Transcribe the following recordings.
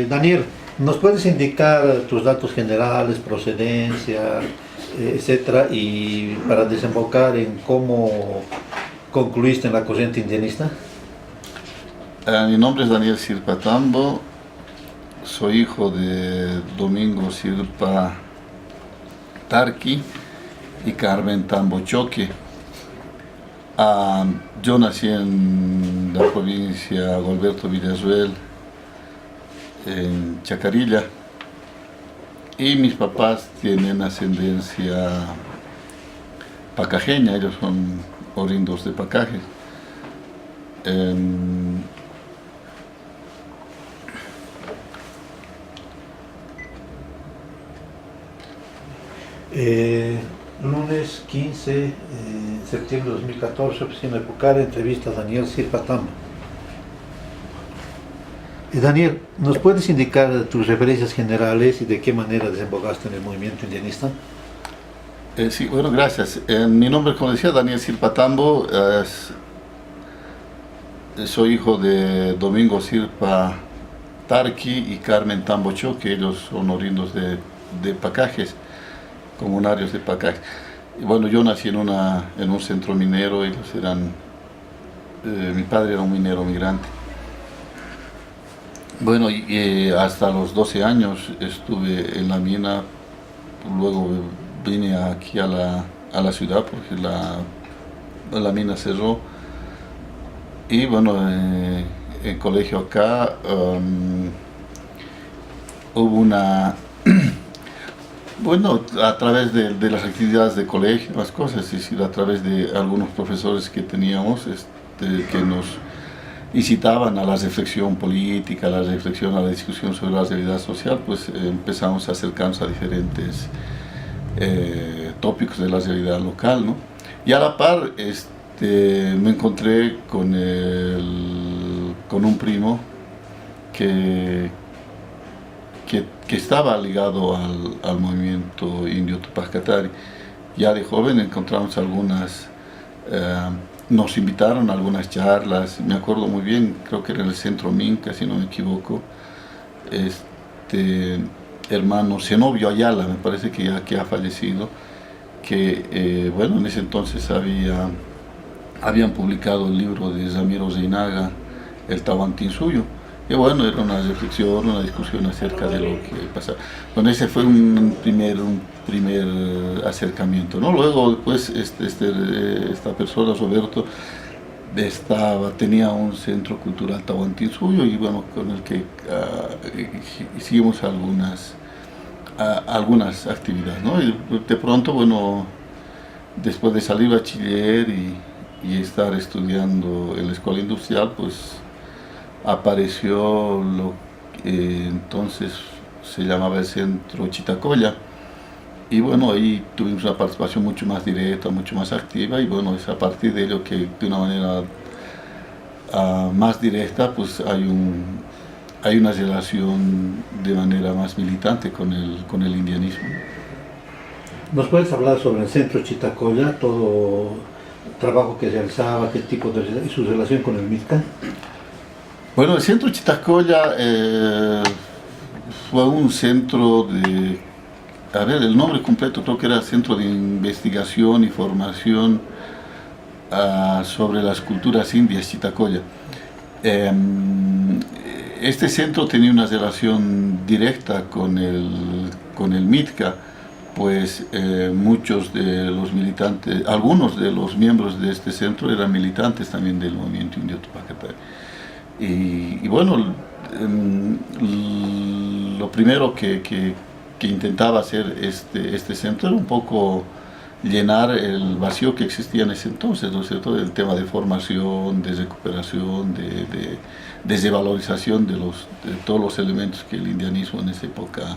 Daniel, ¿nos puedes indicar tus datos generales, procedencia, etcétera, y para desembocar en cómo concluiste en la corriente indianista? Mi nombre es Daniel Sirpa Tambo, soy hijo de Domingo Sirpa Tarqui y Carmen Tambo Choque. Yo nací en la provincia Gualberto Villazuel, en Chacarilla, y mis papás tienen ascendencia pacajeña, ellos son oriundos de Pacajes. Lunes 15 de septiembre de 2014, oficina de Pucara, entrevista a Daniel Sirpa Tambo. Daniel, ¿nos puedes indicar tus referencias generales y de qué manera desembocaste en el movimiento indianista? Sí, bueno, gracias. Mi nombre, como decía, Daniel Sirpa Tambo. Soy hijo de Domingo Sirpa Tarqui y Carmen Tambo Choque, ellos son oriundos de Pacajes, comunarios de Pacajes. Y bueno, yo nací en un centro minero, ellos eran, mi padre era un minero migrante. Bueno, y hasta los 12 años estuve en la mina, luego vine aquí a la ciudad porque la mina cerró. Y bueno, en colegio acá hubo una, bueno, a través de las actividades de colegio, las cosas, es decir, a través de algunos profesores que teníamos, que nos incitaban a la reflexión política, a la reflexión, a la discusión sobre la realidad social, pues empezamos a acercarnos a diferentes tópicos de la realidad local, ¿no? Y a la par, me encontré con un primo que estaba ligado al movimiento indio Tupac Katari. Ya de joven encontramos nos invitaron a algunas charlas, me acuerdo muy bien, creo que era en el centro Minca, si no me equivoco, hermano Zenobio Ayala, me parece que ya ha fallecido, que bueno, en ese entonces habían publicado el libro de Ramiro Reinaga, El Tahuantinsuyo, y bueno, era una reflexión, una discusión acerca de lo que pasaba. Bueno, ese fue un primer acercamiento, ¿no? Luego, después, esta persona, Roberto, tenía un centro cultural Tahuantinsuyo, y bueno, con el que hicimos algunas actividades, ¿no? Y de pronto, bueno, después de salir bachiller y estar estudiando en la escuela industrial, pues apareció lo que entonces se llamaba el Centro Chitacoya, y bueno, ahí tuvimos una participación mucho más directa, mucho más activa, y bueno, es a partir de ello que de una manera más directa, pues hay una relación de manera más militante con el indianismo. ¿Nos puedes hablar sobre el centro Chitacoya, todo el trabajo que realizaba, qué tipo y su relación con el MITCA? Bueno, el centro Chitacoya fue un centro el nombre completo creo que era Centro de Investigación y Formación sobre las culturas indias Chitacoya. Este centro tenía una relación directa con el MITCA, pues muchos de los militantes, algunos de los miembros de este centro eran militantes también del movimiento indio Tupac Katari. Y bueno, lo primero que intentaba hacer este centro era un poco llenar el vacío que existía en ese entonces, ¿no es cierto?, del tema de formación, de recuperación, de revalorización de todos los elementos que el indianismo en esa época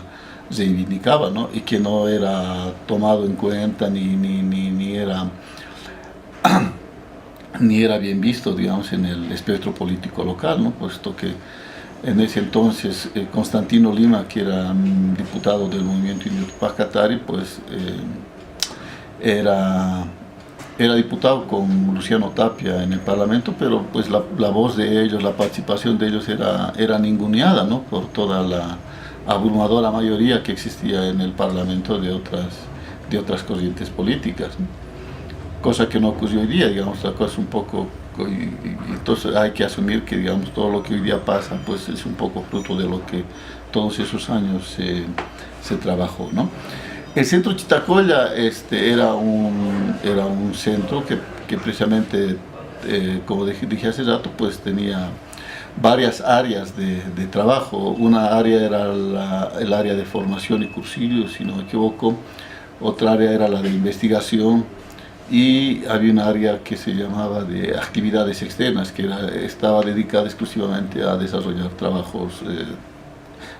reivindicaba, ¿no? Y que no era tomado en cuenta ni era bien visto, digamos, en el espectro político local, ¿no? Puesto que en ese entonces Constantino Lima, que era diputado del movimiento indio Tupac Katari, pues era era diputado con Luciano Tapia en el Parlamento, pero pues la voz de ellos, la participación de ellos era ninguneada, ¿no? Por toda la abrumadora mayoría que existía en el Parlamento de otras corrientes políticas, ¿no? Cosa que no ocurrió hoy día, digamos, la cosa es un poco, y entonces hay que asumir que, digamos, todo lo que hoy día pasa, pues es un poco fruto de lo que todos esos años se trabajó, ¿no? El centro Chitacoya era un centro que precisamente, como dije hace rato, pues tenía varias áreas de trabajo. Una área era el área de formación y cursillos, si no me equivoco. Otra área era la de investigación, y había un área que se llamaba de actividades externas, que estaba dedicada exclusivamente a desarrollar trabajos,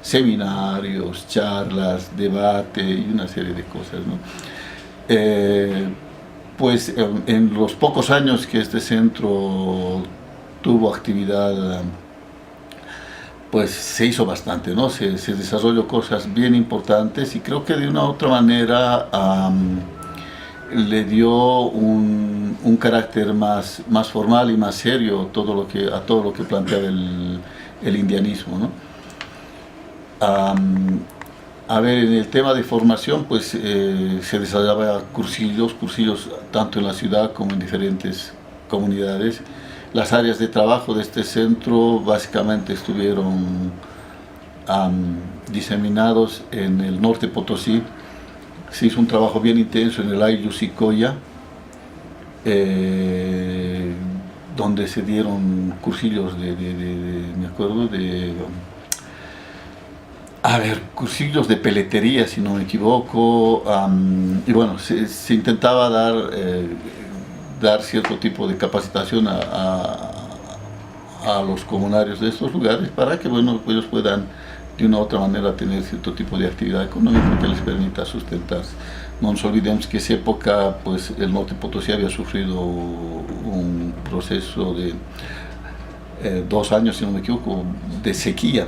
seminarios, charlas, debate y una serie de cosas, ¿no? Pues en los pocos años que este centro tuvo actividad, pues se hizo bastante, ¿no? Se desarrolló cosas bien importantes, y creo que de una u otra manera le dio un carácter más formal y más serio a todo lo que planteaba el indianismo, ¿no? A ver, en el tema de formación, pues se desarrollaba cursillos tanto en la ciudad como en diferentes comunidades. Las áreas de trabajo de este centro básicamente estuvieron diseminados en el norte Potosí. Se hizo un trabajo bien intenso en el Ayllu Sicoya, donde se dieron cursillos me acuerdo, cursillos de peletería, si no me equivoco, y bueno, se intentaba dar cierto tipo de capacitación a los comunarios de estos lugares, para que, bueno, ellos puedan de una u otra manera tener cierto tipo de actividad económica que les permita sustentarse. No nos olvidemos que en esa época, pues, el norte Potosí había sufrido un proceso de 2 años, si no me equivoco, de sequía.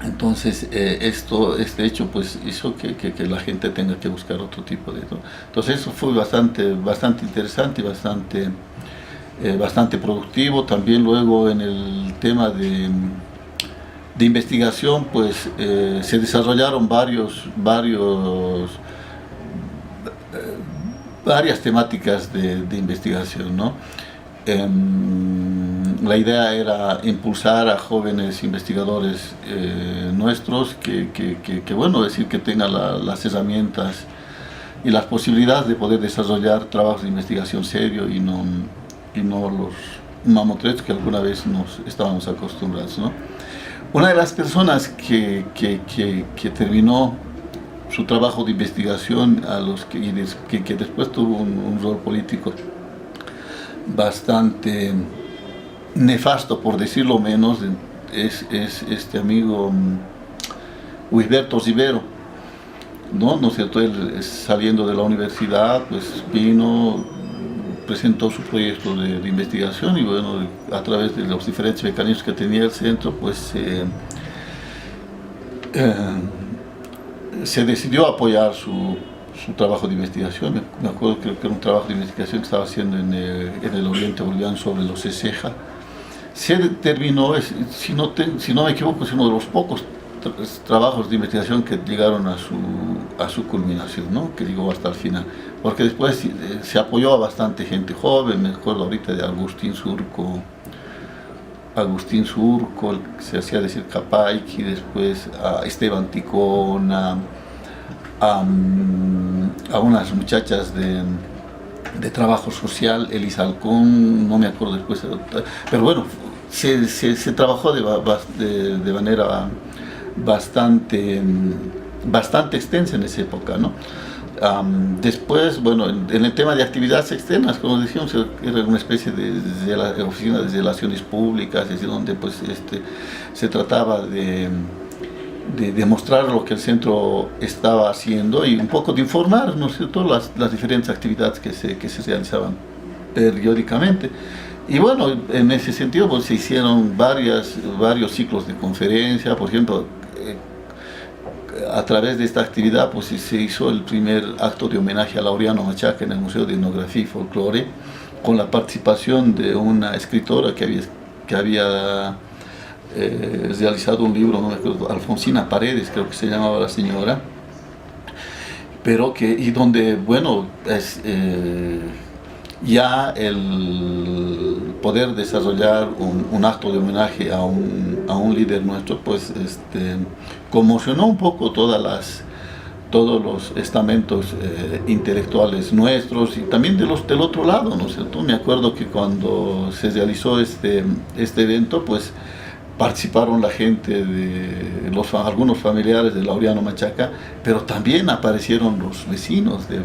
Entonces, este hecho, pues, hizo que la gente tenga que buscar otro tipo de... ¿no? Entonces, eso fue bastante interesante y bastante productivo. También luego en el tema de investigación, pues, se desarrollaron varias temáticas de investigación, ¿no? La idea era impulsar a jóvenes investigadores nuestros que bueno, decir, que tengan las herramientas y las posibilidades de poder desarrollar trabajos de investigación serio, y no los mamotretos que alguna vez nos estábamos acostumbrados, ¿no? Una de las personas que terminó su trabajo de investigación, que después tuvo un rol político bastante nefasto, por decirlo menos, es este amigo Wisberto Rivero, ¿no es cierto? Él, saliendo de la universidad, pues vino, presentó su proyecto de investigación, y bueno, a través de los diferentes mecanismos que tenía el centro, pues se decidió a apoyar su trabajo de investigación. Me acuerdo que era un trabajo de investigación que estaba haciendo en el oriente boliviano sobre los Eseja. Se terminó, si no me equivoco, es uno de los pocos trabajos de investigación que llegaron a su culminación, ¿no? Que llegó hasta el final, porque después se apoyó a bastante gente joven. Me acuerdo ahorita de Agustín Surco, que se hacía decir Capayqui, después a Esteban Ticona, a unas muchachas de trabajo social, Elisa Halcón, no me acuerdo después, pero bueno, se trabajó de manera bastante extensa en esa época, ¿no? Después, bueno, en el tema de actividades externas, como decíamos, era una especie de la oficina de relaciones públicas, es decir, donde pues se trataba de mostrar lo que el centro estaba haciendo, y un poco de informar, ¿no es cierto?, las diferentes actividades que se realizaban periódicamente. Y bueno, en ese sentido, pues, se hicieron varios ciclos de conferencia. Por ejemplo, a través de esta actividad pues se hizo el primer acto de homenaje a Laureano Machaca en el Museo de Etnografía y Folclore, con la participación de una escritora que había realizado un libro, no me acuerdo, Alfonsina Paredes creo que se llamaba la señora, pero y donde, bueno, ya el poder desarrollar un acto de homenaje a un líder nuestro, pues conmocionó un poco todos los estamentos intelectuales nuestros y también del otro lado, ¿no es cierto? Me acuerdo que cuando se realizó este evento, pues participaron la gente algunos familiares de Laureano Machaca, pero también aparecieron los vecinos de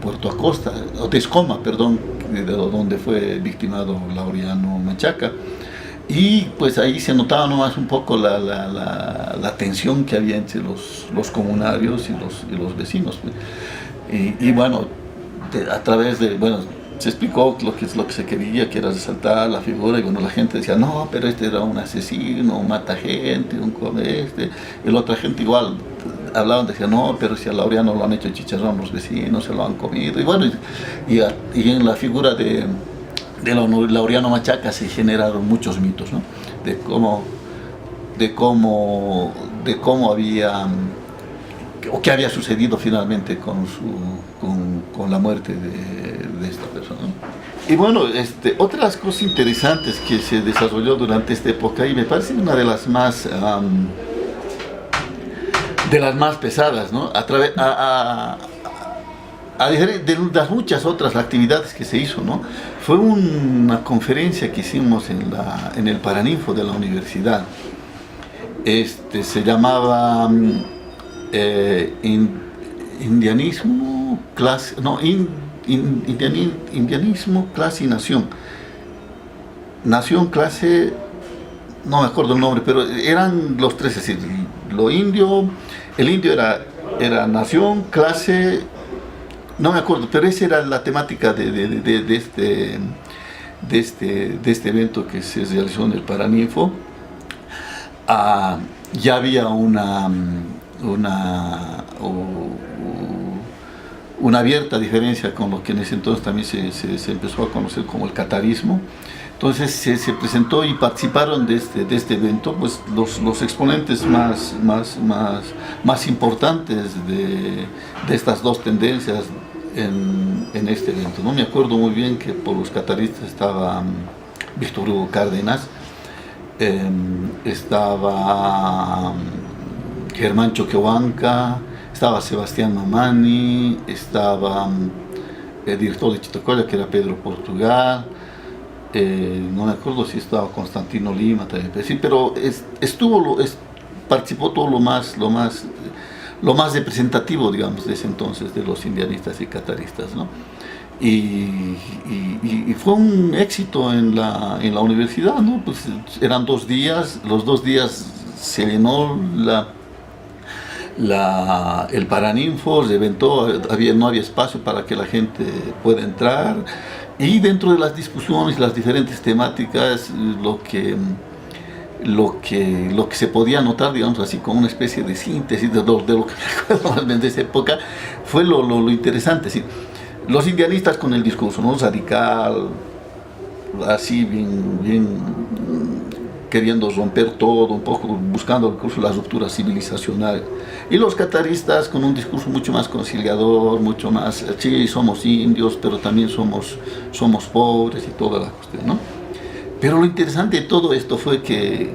Puerto Acosta, o de Escoma, perdón, donde fue victimado Laureano Machaca. Y pues ahí se notaba nomás un poco la tensión que había entre los comunarios y los vecinos. Y bueno, a través de, bueno, se explicó lo que se quería, que era resaltar la figura, y bueno, la gente decía, no, pero este era un asesino, un mata gente, y la otra gente igual hablaban, decían, no, pero si a Laureano lo han hecho chicharrón los vecinos, se lo han comido, y bueno, y en la figura de Laureano Machaca se generaron muchos mitos, ¿no? de cómo había, o qué había sucedido finalmente con la muerte de esta persona, ¿no? Y bueno, otras cosas interesantes que se desarrolló durante esta época, y me parece una de las más pesadas, ¿no? De las muchas otras actividades que se hizo, ¿no? Fue una conferencia que hicimos en el Paraninfo de la universidad. Se llamaba Indianismo, clase, no, Indianismo, clase y nación. Nación, clase, no me acuerdo el nombre, pero eran los tres, es decir, el indio era nación, clase, no me acuerdo, pero esa era la temática de este evento que se realizó en el Paraninfo. Ya había una abierta diferencia con lo que en ese entonces también se empezó a conocer como el catarismo. Entonces se presentó y participaron de este evento pues los exponentes más importantes de estas dos tendencias en este evento, ¿no? Me acuerdo muy bien que por los cataristas estaba Víctor Hugo Cárdenas, estaba Germán Choquehuanca, estaba Sebastián Mamani, estaba el director de Chitacoya, que era Pedro Portugal, no me acuerdo si estaba Constantino Lima también, sí, pero participó todo lo más representativo, digamos, de ese entonces, de los indianistas y cataristas, ¿no? Y fue un éxito en la universidad, ¿no? Pues eran 2 días, los 2 días se llenó el Paraninfo, reventó, no había espacio para que la gente pueda entrar, y dentro de las discusiones, las diferentes temáticas, lo que se podía notar, digamos así, como una especie de síntesis de lo que me acuerdo más bien de esa época, fue lo interesante, ¿sí? Los indianistas con el discurso, ¿no? Radical, así bien queriendo romper todo, un poco buscando incluso la ruptura civilizacional. Y los cataristas con un discurso mucho más conciliador, mucho más, sí, somos indios, pero también somos pobres y toda la cuestión, ¿no? Pero lo interesante de todo esto fue que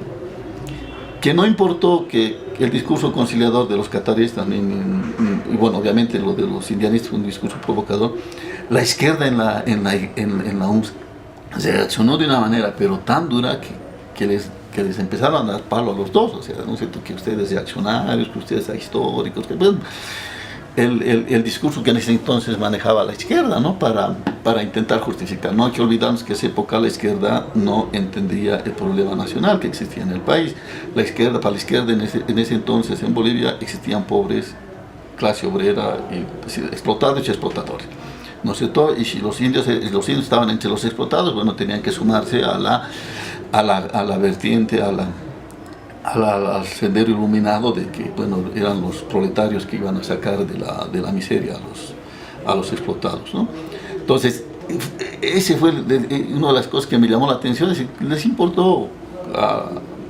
no importó que el discurso conciliador de los cataristas, y bueno, obviamente lo de los indianistas fue un discurso provocador, la izquierda en la UMS reaccionó de una manera pero tan dura que les empezaron a dar palo a los dos, o sea, no sé, que ustedes reaccionarios, que ustedes históricos, que bueno, el discurso que en ese entonces manejaba la izquierda, ¿no? Para intentar justificar. No hay que olvidarnos que en esa época la izquierda no entendía el problema nacional que existía en el país. Para la izquierda en ese entonces en Bolivia existían pobres, clase obrera, explotados y explotadores, ¿no es cierto? Y si los indios estaban entre los explotados, bueno, tenían que sumarse a la vertiente, al sendero iluminado de que, bueno, eran los proletarios que iban a sacar de la miseria a los explotados, ¿no? Entonces, ese fue una de las cosas que me llamó la atención, es que les importó,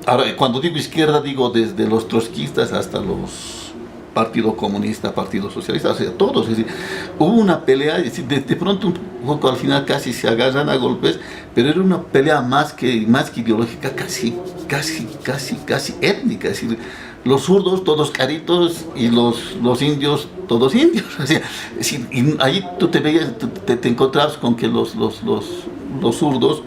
ahora, cuando digo izquierda, digo desde los trotskistas hasta los Partido Comunista, Partido Socialista, o sea, todos, es decir, hubo una pelea, es decir, de pronto un poco al final casi se agarran a golpes, pero era una pelea más que ideológica, casi étnica, es decir, los zurdos todos caritos y los indios todos indios, o sea, es decir, y ahí tú te veías, te encontrabas con que los zurdos,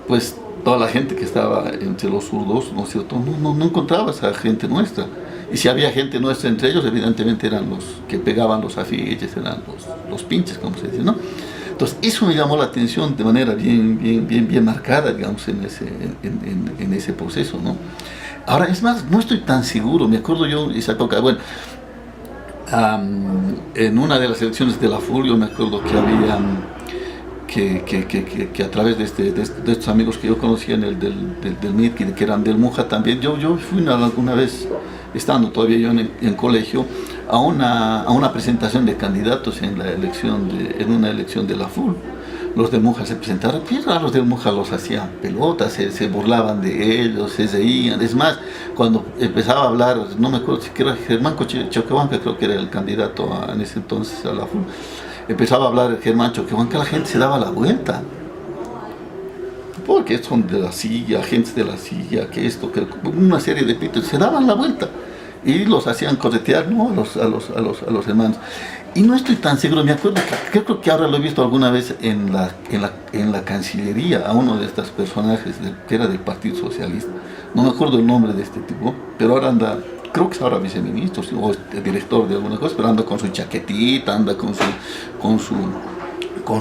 pues toda la gente que estaba entre los zurdos, ¿no es cierto?, no encontrabas a gente nuestra. Y si había gente nuestra entre ellos, evidentemente eran los que pegaban los afiches, eran los pinches, como se dice, ¿no? Entonces, eso me llamó la atención de manera bien marcada, digamos, en ese proceso, ¿no? Ahora, es más, no estoy tan seguro, me acuerdo yo esa época, bueno, en una de las elecciones de la FUL, yo me acuerdo que había, que a través de estos amigos que yo conocía del MIT, que eran del MUJA también, yo fui una vez, estando todavía yo en colegio, a una presentación de candidatos en una elección de la FUL. Los del MUJA se presentaron, pero los del MUJA los hacían pelotas, se burlaban de ellos, se reían. Es más, cuando empezaba a hablar, no me acuerdo si era Germán Choquehuanca, creo que era el candidato en ese entonces a la FUL, empezaba a hablar Germán Choquehuanca, la gente se daba la vuelta. Porque son de la silla, agentes de la silla, que esto, que una serie de pitos, se daban la vuelta y los hacían corretear, ¿no?, a los hermanos. Y no estoy tan seguro, me acuerdo creo que ahora lo he visto alguna vez en la Cancillería, a uno de estos personajes que era del Partido Socialista. No me acuerdo el nombre de este tipo, pero ahora anda, creo que es ahora viceministro o es director de alguna cosa, pero anda con su chaquetita, anda con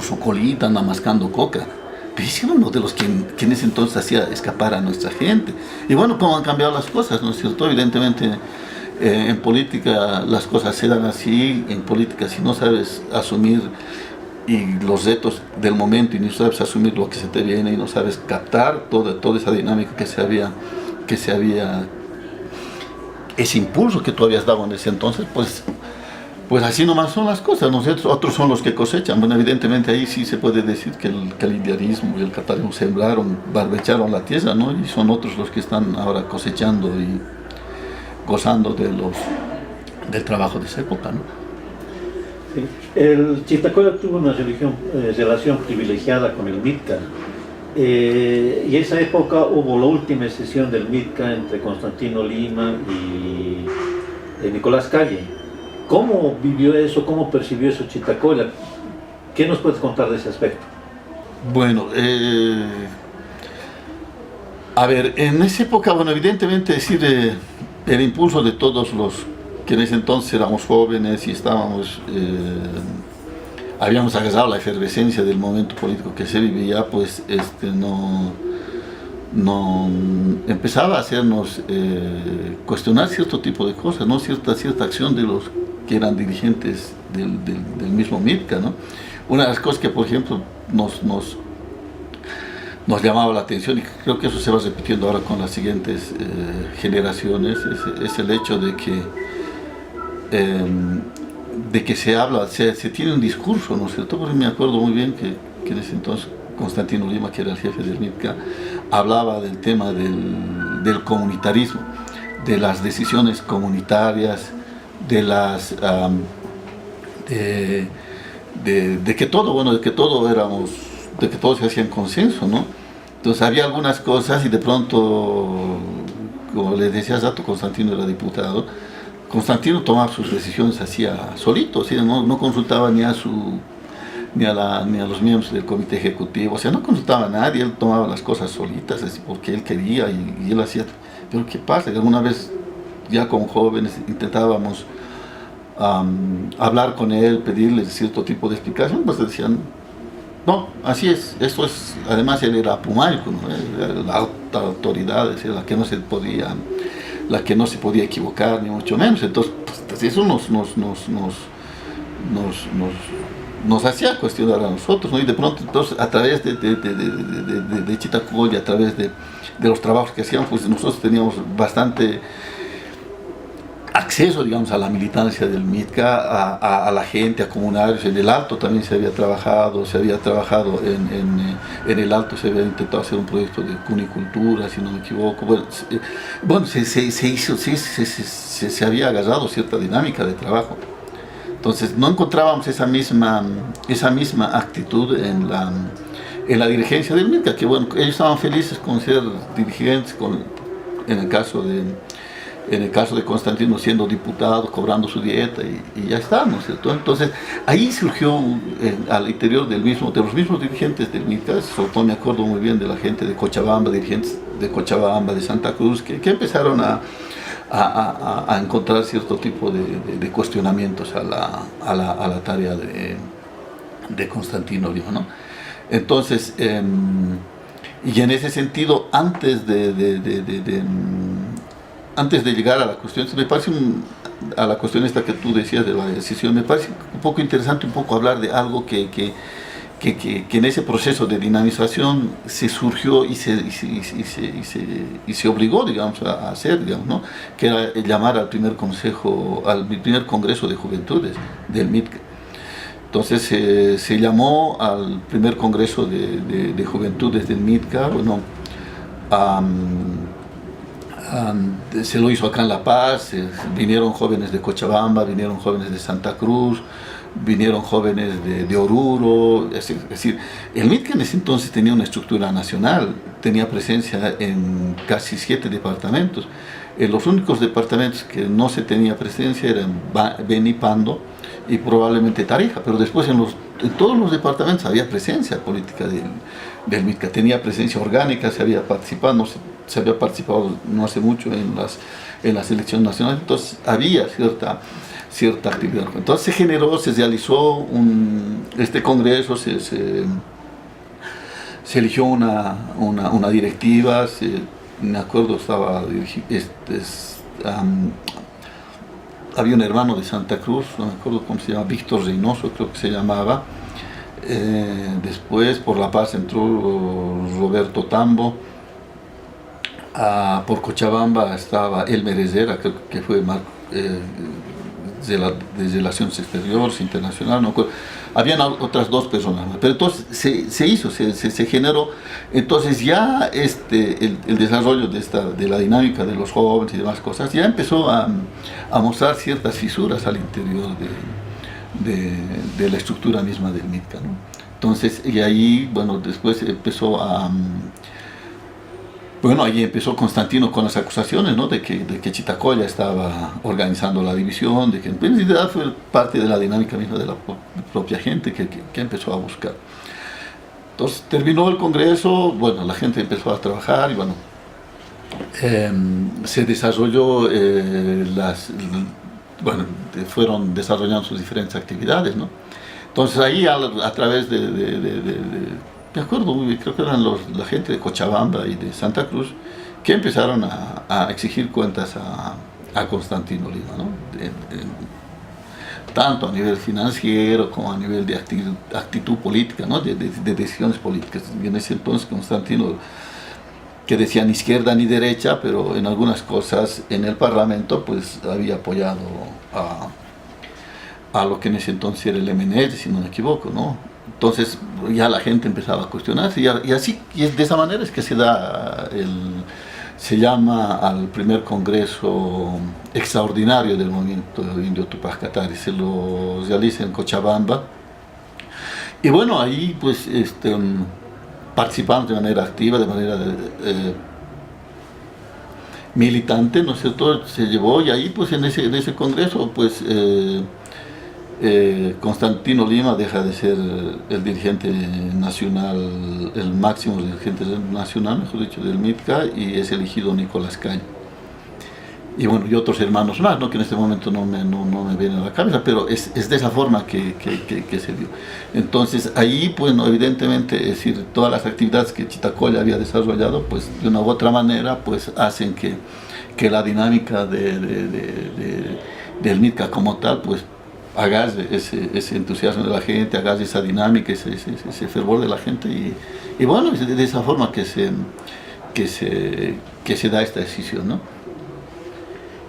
su colita, anda mascando coca. Pero es uno de los que en ese entonces hacía escapar a nuestra gente. Y bueno, cómo han cambiado las cosas, ¿no es cierto? Evidentemente, en política las cosas se dan así. En política, si no sabes asumir los retos del momento y no sabes asumir lo que se te viene y no sabes captar toda esa dinámica que se había, ese impulso que tú habías dado en ese entonces, pues así nomás son las cosas, ¿no? Otros son los que cosechan. Bueno, evidentemente ahí sí se puede decir que el idealismo y el catalanismo sembraron, barbecharon la tierra, ¿no? Y son otros los que están ahora cosechando y gozando del trabajo de esa época, ¿no? Sí. El Chittacoya tuvo una relación privilegiada con el MITCA. Y esa época hubo la última sesión del MITCA entre Constantino Lima y Nicolás Calle. ¿Cómo vivió eso? ¿Cómo percibió eso Chittacoya? ¿Qué nos puedes contar de ese aspecto? Bueno, a ver, en esa época, bueno, evidentemente decir el impulso de todos los que en ese entonces éramos jóvenes y estábamos, habíamos agarrado la efervescencia del momento político que se vivía, pues no empezaba a hacernos cuestionar cierto tipo de cosas, ¿no? Cierta acción de los que eran dirigentes del mismo MITCA, ¿no? Una de las cosas que, por ejemplo, nos llamaba la atención, y creo que eso se va repitiendo ahora con las siguientes generaciones, es el hecho de que se habla, se tiene un discurso, ¿no es cierto? Porque me acuerdo muy bien que en ese entonces Constantino Lima, que era el jefe del MITCA, hablaba del tema del comunitarismo, de las decisiones comunitarias, de que todo se hacía en consenso, ¿no? Entonces había algunas cosas y de pronto, como les decía hace rato, Constantino era diputado. Constantino tomaba sus decisiones hacía solito, o sea, no consultaba ni a los miembros del comité ejecutivo, o sea, no consultaba a nadie, él tomaba las cosas solitas, así, porque él quería y él hacía. Pero ¿qué pasa? Alguna vez, ya como jóvenes, intentábamos hablar con él, pedirle cierto tipo de explicación, pues decían, no, así es, esto es, además él era pumaico, ¿no? Era la alta autoridad, es decir, la que no se podía equivocar, ni mucho menos. Entonces, pues, eso nos nos hacía cuestionar a nosotros, ¿no? Y de pronto, entonces, a través de Chitacoya, a través de los trabajos que hacíamos, pues nosotros teníamos bastante acceso, digamos, a la militancia del MITCA, a la gente, a comunarios. En el Alto también se había trabajado en el Alto se había intentado hacer un proyecto de cunicultura, si no me equivoco. Bueno, se había agarrado cierta dinámica de trabajo. Entonces no encontrábamos esa misma actitud en la dirigencia del MITCA, que bueno, ellos estaban felices con ser dirigentes, en el caso de Constantino siendo diputado, cobrando su dieta y ya está, ¿no es cierto? Entonces ahí surgió al interior de los mismos dirigentes del MITCA, sobre todo me acuerdo muy bien de la gente de Cochabamba, dirigentes de Cochabamba, de Santa Cruz, que empezaron a encontrar cierto tipo de cuestionamientos a la tarea de Constantino Lima, ¿no? Entonces, y en ese sentido, antes de llegar a la cuestión, me parece a la cuestión esta que tú decías de la decisión, me parece un poco interesante hablar de algo que en ese proceso de dinamización se surgió y se obligó, digamos, a hacer, digamos, ¿no? Que era llamar al primer congreso de juventudes del MITCA. Entonces se llamó al primer congreso de juventudes del MITCA, bueno, se lo hizo acá en La Paz, vinieron jóvenes de Cochabamba, vinieron jóvenes de Santa Cruz, vinieron jóvenes de Oruro. Es decir, el MITCA en ese entonces tenía una estructura nacional, tenía presencia en casi 7 departamentos. Los únicos departamentos que no se tenía presencia eran Beni, Pando y probablemente Tarija, pero después en todos los departamentos había presencia política del MITCA, tenía presencia orgánica, se había participado no hace mucho en las elecciones nacionales, entonces había cierta actividad. Entonces se realizó este congreso, se eligió una directiva, me acuerdo había un hermano de Santa Cruz, no me acuerdo cómo se llama, Víctor Reynoso creo que se llamaba. Después por La Paz entró Roberto Tambo. Por Cochabamba estaba Elmer Herrera, creo que fue de Relaciones Exteriores Internacional, no acuerdo. Habían otras 2 personas más, pero entonces se generó, entonces ya el desarrollo de la dinámica de los jóvenes y demás cosas ya empezó a mostrar ciertas fisuras al interior de la estructura misma del MITCA, ¿no? Entonces, y ahí, bueno, después ahí empezó Constantino con las acusaciones, ¿no? de que Chitacoya estaba organizando la división, de que en realidad fue parte de la dinámica misma de la propia gente que empezó a buscar. Entonces terminó el congreso, bueno, la gente empezó a trabajar y bueno, se desarrolló fueron desarrollando sus diferentes actividades, ¿no? Entonces ahí a través me acuerdo muy bien, creo que eran la gente de Cochabamba y de Santa Cruz que empezaron a exigir cuentas a Constantino Lima, ¿no? Tanto a nivel financiero como a nivel de actitud política, ¿no? de decisiones políticas. Y en ese entonces Constantino, que decía ni izquierda ni derecha, pero en algunas cosas en el Parlamento pues había apoyado a lo que en ese entonces era el MNL, si no me equivoco, ¿no? Entonces ya la gente empezaba a cuestionarse y de esa manera es que se llama al primer congreso extraordinario del movimiento indio Tupac Katari, se lo realiza en Cochabamba y bueno, ahí pues participamos de manera activa, de manera militante, ¿no es cierto? Se llevó y ahí pues en ese congreso pues Constantino Lima deja de ser el dirigente nacional, el máximo dirigente nacional, mejor dicho, del MITCA, y es elegido Nicolás Caño. Y bueno, y otros hermanos más, ¿no? Que en este momento no me vienen a la cabeza, pero es de esa forma que se dio. Entonces ahí, pues, no, evidentemente, es decir, todas las actividades que Chitacoya había desarrollado, pues de una u otra manera, pues hacen que la dinámica del MITCA como tal, pues agarre ese entusiasmo de la gente, agarre esa dinámica, ese fervor de la gente y bueno, es de esa forma que se da esta decisión, ¿no?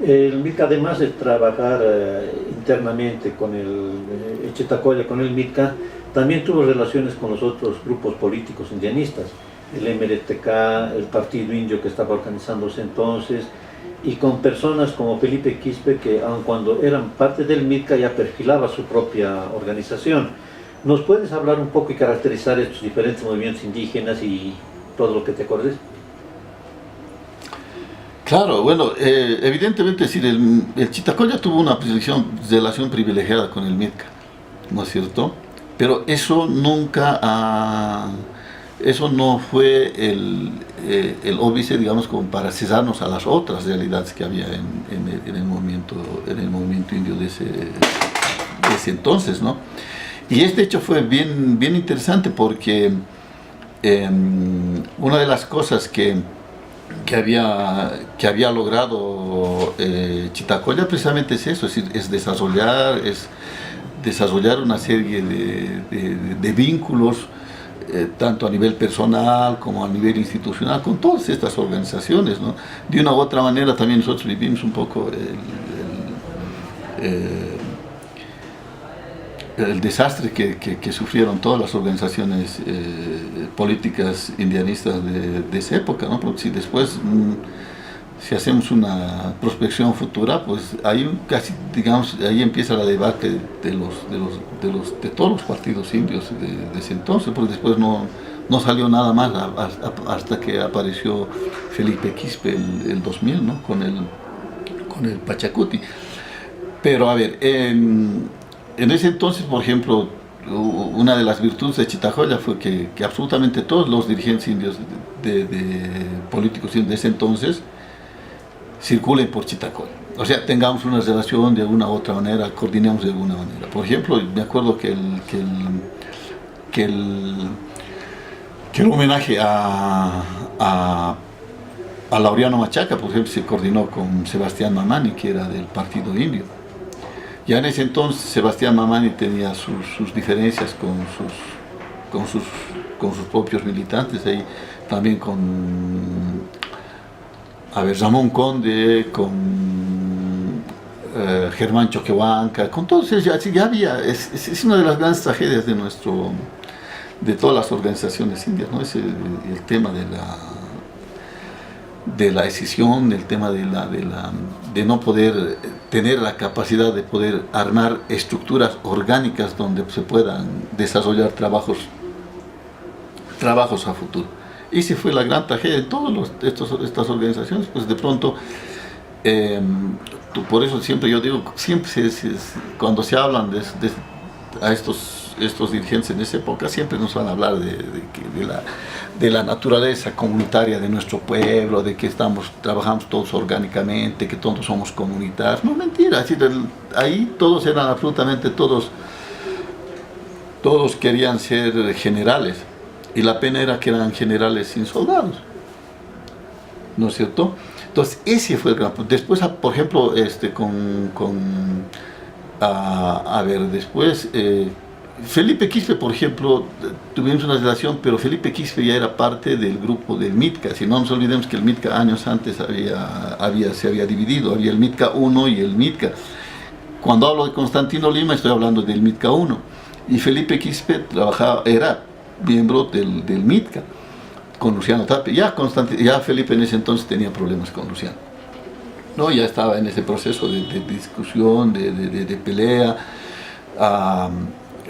El MITCA, además de trabajar internamente con el Chetacoya, con el MITCA, también tuvo relaciones con los otros grupos políticos indianistas, el MRTK, el Partido Indio que estaba organizándose entonces, y con personas como Felipe Quispe, que aun cuando eran parte del MITCA ya perfilaba su propia organización. ¿Nos puedes hablar un poco y caracterizar estos diferentes movimientos indígenas y todo lo que te acuerdes? Claro, bueno, evidentemente es decir, el Chitacoya tuvo una relación privilegiada con el MITCA, ¿no es cierto? Pero eso eso no fue el óbice, digamos, como para cesarnos a las otras realidades que había en el movimiento indio de ese entonces, ¿no? Y este hecho fue bien interesante porque una de las cosas que había logrado Chitacoya precisamente es eso, es desarrollar una serie de vínculos, tanto a nivel personal como a nivel institucional, con todas estas organizaciones, ¿no? De una u otra manera también nosotros vivimos un poco el desastre que sufrieron todas las organizaciones políticas indianistas de esa época, ¿no? Porque si después, si hacemos una prospección futura, pues ahí casi, digamos, ahí empieza la debate de todos los partidos indios de ese entonces, porque después no salió nada más hasta que apareció Felipe Quispe el 2000, ¿no? Con el Pachacuti. Pero a ver, en ese entonces, por ejemplo, una de las virtudes de Chitacoya fue que absolutamente todos los dirigentes indios políticos indios de ese entonces circulen por Chitacoya. O sea, tengamos una relación de alguna u otra manera, coordinemos de alguna manera. Por ejemplo, me acuerdo que el homenaje a Laureano Machaca, por ejemplo, se coordinó con Sebastián Mamani, que era del Partido Indio. Ya en ese entonces Sebastián Mamani tenía sus diferencias con sus propios militantes, ahí también Ramón Conde, con Germán Choquehuanca, con todos ellos, ya había, es una de las grandes tragedias de todas las organizaciones indias, ¿no? Es el tema de la decisión, el tema de no poder tener la capacidad de poder armar estructuras orgánicas donde se puedan desarrollar trabajos a futuro. Y esa fue la gran tragedia de todas estas organizaciones, pues de pronto, por eso siempre yo digo, siempre cuando se hablan a estos dirigentes en esa época, siempre nos van a hablar de la naturaleza comunitaria de nuestro pueblo, de que trabajamos todos orgánicamente, que todos somos comunitarios. No, mentira, es decir, ahí todos eran absolutamente todos querían ser generales, y la pena era que eran generales sin soldados, ¿no es cierto? Entonces ese fue el gran punto. Después, por ejemplo, después Felipe Quispe, por ejemplo, tuvimos una relación, pero Felipe Quispe ya era parte del grupo del MITCA. Si no nos olvidemos que el MITCA años antes se había dividido, había el MITCA 1 y el MITCA. Cuando hablo de Constantino Lima estoy hablando del MITCA 1, y Felipe Quispe era miembro del MITCA con Luciano Tapia. Ya Felipe en ese entonces tenía problemas con Luciano, ¿no? Ya estaba en ese proceso de discusión, de pelea.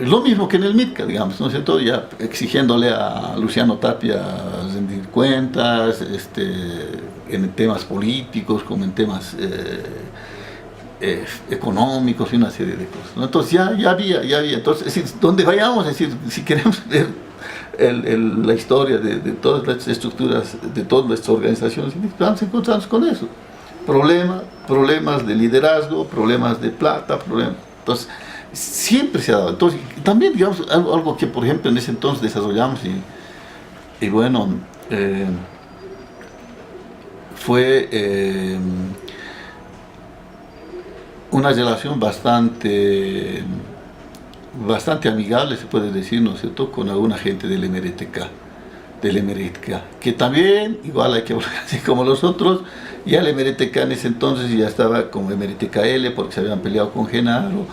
Lo mismo que en el MITCA, digamos, ¿no es cierto? Ya exigiéndole a Luciano Tapia rendir cuentas, en temas políticos como en temas económicos y una serie de cosas, ¿no? Entonces ya había. Entonces, es decir, donde vayamos, es decir, si queremos ver la historia de todas las estructuras, de todas las organizaciones, vamos a encontrarnos con eso. Problemas de liderazgo, problemas de plata, entonces siempre se ha dado. Entonces, también, digamos, algo que, por ejemplo, en ese entonces desarrollamos y bueno, fue una relación bastante amigable, se puede decir, ¿no es cierto?, con alguna gente del MRTK, que también, igual hay que hablar así como los otros, ya el MRTK en ese entonces ya estaba como MRTKL porque se habían peleado con Genaro,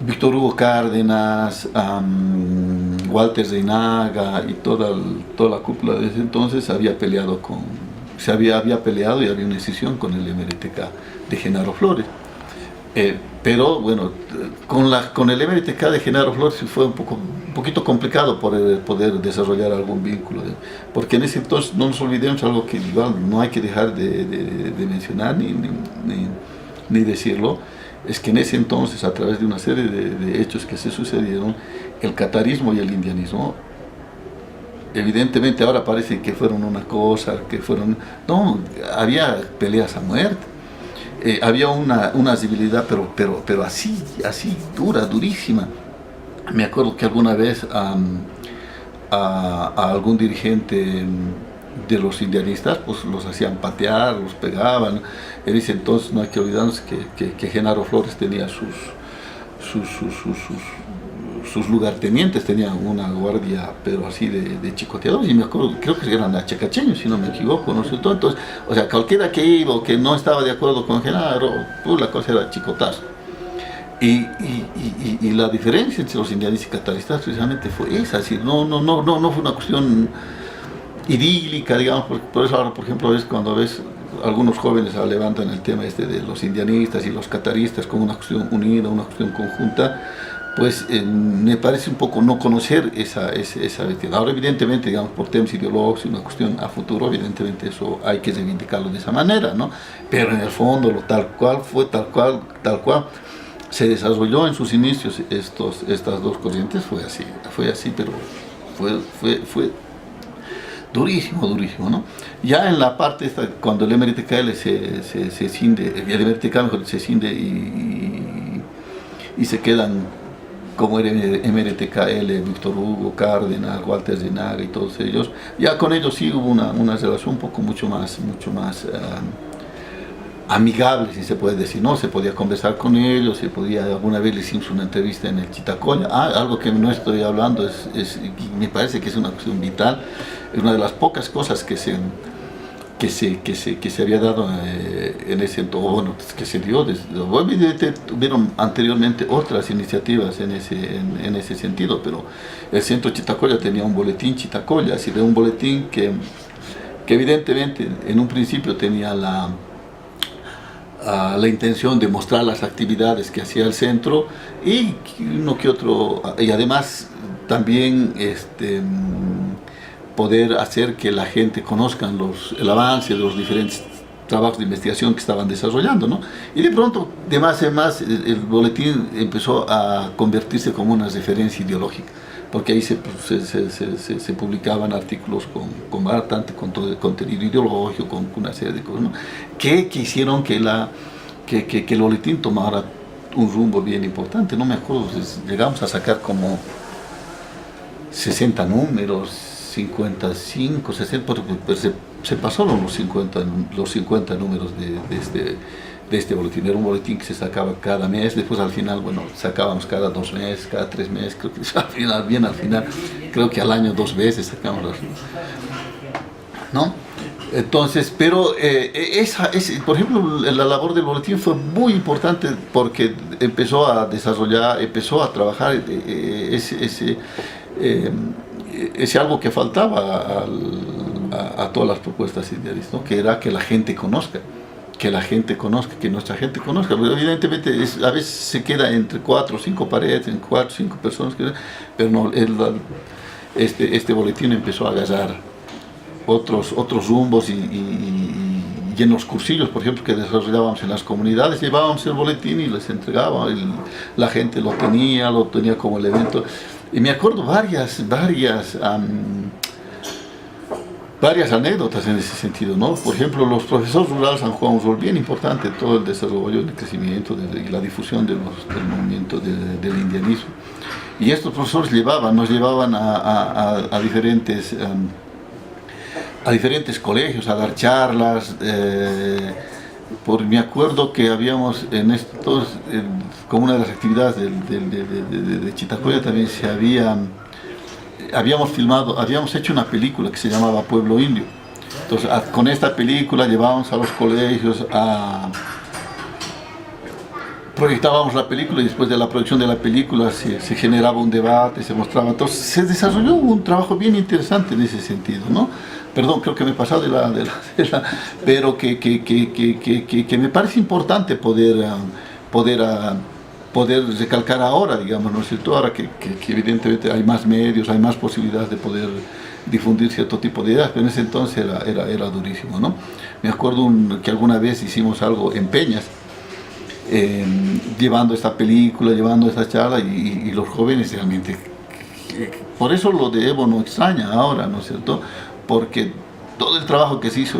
Víctor Hugo Cárdenas, Walter Reinaga y toda la cúpula de ese entonces había peleado había peleado y había una decisión con el MRTK de Genaro Flores. Pero bueno, con el MRTK de Genaro Flores fue un poquito complicado poder desarrollar algún vínculo, porque en ese entonces no nos olvidemos algo que igual no hay que dejar de mencionar ni decirlo, es que en ese entonces, a través de una serie de hechos que se sucedieron, el catarismo y el indianismo, evidentemente ahora parece que fueron una cosa, no, había peleas a muerte. Había una civilidad, pero así, durísima. Me acuerdo que alguna vez a algún dirigente de los indianistas, pues los hacían patear, los pegaban. En ese entonces no hay que olvidarnos que Genaro Flores tenía sus lugartenientes, tenían una guardia, pero así de chicoteadores, y me acuerdo, creo que eran achacacheños, si no me equivoco, ¿no sé? Entonces, o sea, cualquiera que iba o que no estaba de acuerdo con Genaro, pues la cosa era chicotazo. Y la diferencia entre los indianistas y cataristas precisamente fue esa, así, no fue una cuestión idílica, digamos, por eso ahora, por ejemplo, cuando ves algunos jóvenes levantan el tema de los indianistas y los cataristas como una cuestión unida, una cuestión conjunta, pues me parece un poco no conocer esa vertiente. Ahora, evidentemente, digamos, por temas ideológicos y una cuestión a futuro, evidentemente eso hay que reivindicarlo de esa manera, ¿no? Pero en el fondo, tal cual se desarrolló en sus inicios estas dos corrientes, fue así, pero fue durísimo, ¿no? Ya en la parte esta, cuando el MRTKL se cinde, el MRTK mejor se cinde y se quedan como era MRTKL, Víctor Hugo Cárdenas, Walter Reinaga y todos ellos, ya con ellos sí hubo una relación un poco mucho más amigable, si se puede decir, ¿no? Se podía conversar con ellos, alguna vez les hicimos una entrevista en el Chitacoya, algo que no estoy hablando, me parece que es una cuestión vital, es una de las pocas cosas que se había dado en ese entonces, bueno, que se dio, obviamente tuvieron anteriormente otras iniciativas en ese sentido, pero el Centro Chitacoya tenía un boletín Chitacoya, así de un boletín que evidentemente en un principio tenía la intención de mostrar las actividades que hacía el centro y uno que otro, y además también poder hacer que la gente conozca el avance de los diferentes trabajos de investigación que estaban desarrollando, ¿no? Y de pronto, de más en más, el boletín empezó a convertirse como una referencia ideológica, porque ahí se publicaban artículos con bastante contenido ideológico, con una serie de cosas, ¿no? que hicieron que el boletín tomara un rumbo bien importante. No me acuerdo, llegamos a sacar como 60 números, 55, 60, pero se pasaron los 50 números de este boletín. Era un boletín que se sacaba cada mes, después al final, bueno, sacábamos cada 2 meses, cada 3 meses, creo que al final, creo que al año 2 veces sacamos ¿no? Entonces, pero por ejemplo, la labor del boletín fue muy importante porque empezó a desarrollar, empezó a trabajar ese algo que faltaba a todas las propuestas idealistas, ¿no? Que era que la gente conozca, que nuestra gente conozca. Pero evidentemente a veces se queda entre 4 o 5 paredes, en 4 o 5 personas, pero no, este boletín empezó a agarrar otros rumbos y en los cursillos, por ejemplo, que desarrollábamos en las comunidades, llevábamos el boletín y les entregábamos, la gente lo tenía como el evento. Y me acuerdo varias anécdotas en ese sentido, ¿no? Por ejemplo, los profesores rurales han jugado un rol bien importante en todo el desarrollo, el crecimiento y la difusión del movimiento del indianismo. Y estos profesores nos llevaban a diferentes a diferentes colegios a dar charlas. Me acuerdo que habíamos en estos, como una de las actividades de Chitacoya también habíamos hecho una película que se llamaba Pueblo Indio. Entonces con esta película llevábamos a los colegios proyectábamos la película y después de la producción de la película se generaba un debate, se mostraba. Entonces se desarrolló un trabajo bien interesante en ese sentido, ¿no? Perdón, creo que me he pasado pero que me parece importante poder recalcar ahora, digamos, ¿no es cierto? Ahora que evidentemente hay más medios, hay más posibilidades de poder difundir cierto tipo de ideas, pero en ese entonces era durísimo, ¿no? Me acuerdo que alguna vez hicimos algo en Peñas, llevando esta película, llevando esta charla y los jóvenes realmente, por eso lo de Evo no extraña ahora, ¿no es cierto? Porque todo el trabajo que se hizo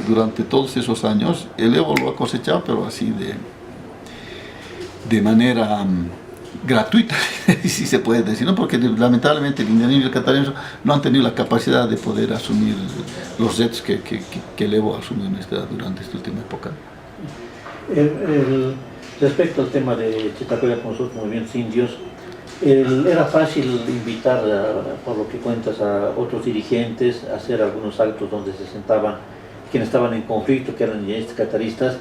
durante todos esos años, el Evo lo ha cosechado, pero así de manera gratuita, si se puede decir, ¿no? Porque lamentablemente el indianismo y el catarismo no han tenido la capacidad de poder asumir los retos que el Evo asumió durante esta última época. Respecto al tema de Chitacoya con sus movimientos indios, era fácil invitar, por lo que cuentas, a otros dirigentes a hacer algunos actos donde se sentaban quienes estaban en conflicto, que eran indianistas cataristas.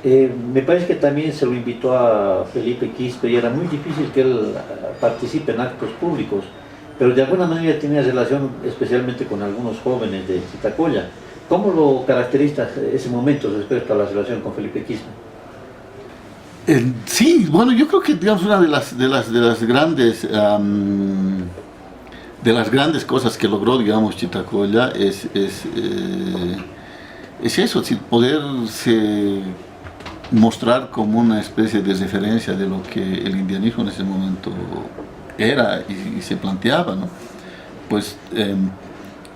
Me parece que también se lo invitó a Felipe Quispe y era muy difícil que él participe en actos públicos, pero de alguna manera tenía relación especialmente con algunos jóvenes de Chitacoya. ¿Cómo lo caracteriza ese momento respecto a la relación con Felipe Quispe? Sí, bueno, yo creo que digamos una de las grandes cosas que logró, digamos, Chitacoya es eso, es decir, poderse mostrar como una especie de referencia de lo que el indianismo en ese momento era y se planteaba, ¿no? Pues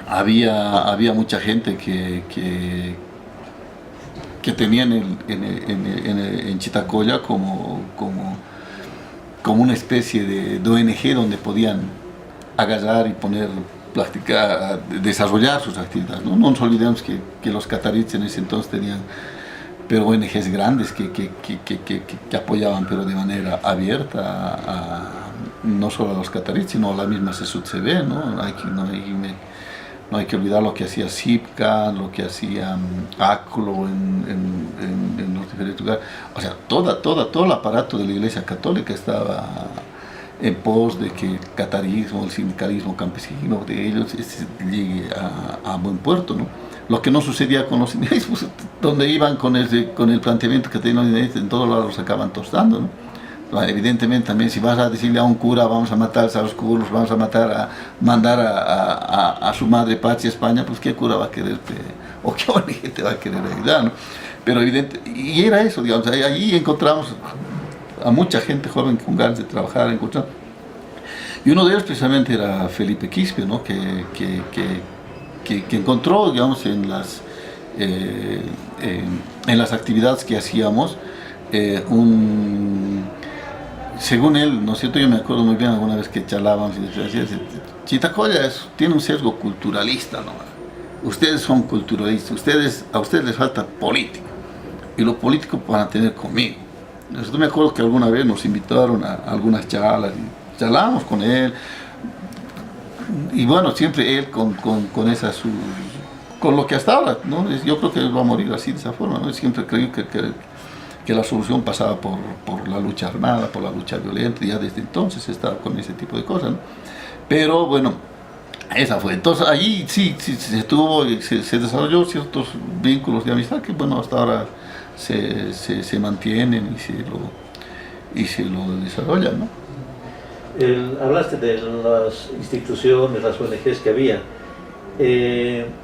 había mucha gente que tenían en Chitacoya como una especie de ONG donde podían agarrar y practicar, desarrollar sus actividades. No nos olvidemos que los cataríes en ese entonces tenían pero ONGs grandes que apoyaban pero de manera abierta no solo a los cataríes, sino a la misma CSUTCB, ¿no? No hay que olvidar lo que hacía SIPCA, lo que hacía ACLO en los diferentes lugares. O sea, todo el aparato de la Iglesia Católica estaba en pos de que el catarismo, el sindicalismo campesino de ellos llegue a buen puerto, ¿no? Lo que no sucedía con los indianismos, donde iban con el planteamiento que tenían los indianistas, en todos lados los acaban tostando, ¿no? Evidentemente también si vas a decirle a un cura vamos a matar a los curos, vamos a mandar a su madre patria a España, pues qué cura va a querer o qué ONG te va a querer ayudar, ¿no? Pero y era eso, digamos, ahí encontramos a mucha gente joven con ganas de trabajar, y uno de ellos precisamente era Felipe Quispe, ¿no? que encontró, digamos, en las actividades que hacíamos según él, ¿no es cierto? Yo me acuerdo muy bien alguna vez que charlábamos y decía, Chitacoya tiene un sesgo culturalista, ¿no? Ustedes son culturalistas, a ustedes les falta política, y lo político van a tener conmigo. Yo me acuerdo que alguna vez nos invitaron a algunas charlas, y charlábamos con él, y bueno, siempre él con lo que hasta ahora, ¿no? Yo creo que él va a morir así, de esa forma, ¿no? Siempre creo que la solución pasaba por la lucha armada, por la lucha violenta, y ya desde entonces estaba con ese tipo de cosas, ¿no? Pero bueno, esa fue. Entonces allí sí se tuvo, se desarrolló ciertos vínculos de amistad que bueno, hasta ahora se mantienen y se lo desarrollan, ¿no? Hablaste de las instituciones, las ONGs que había.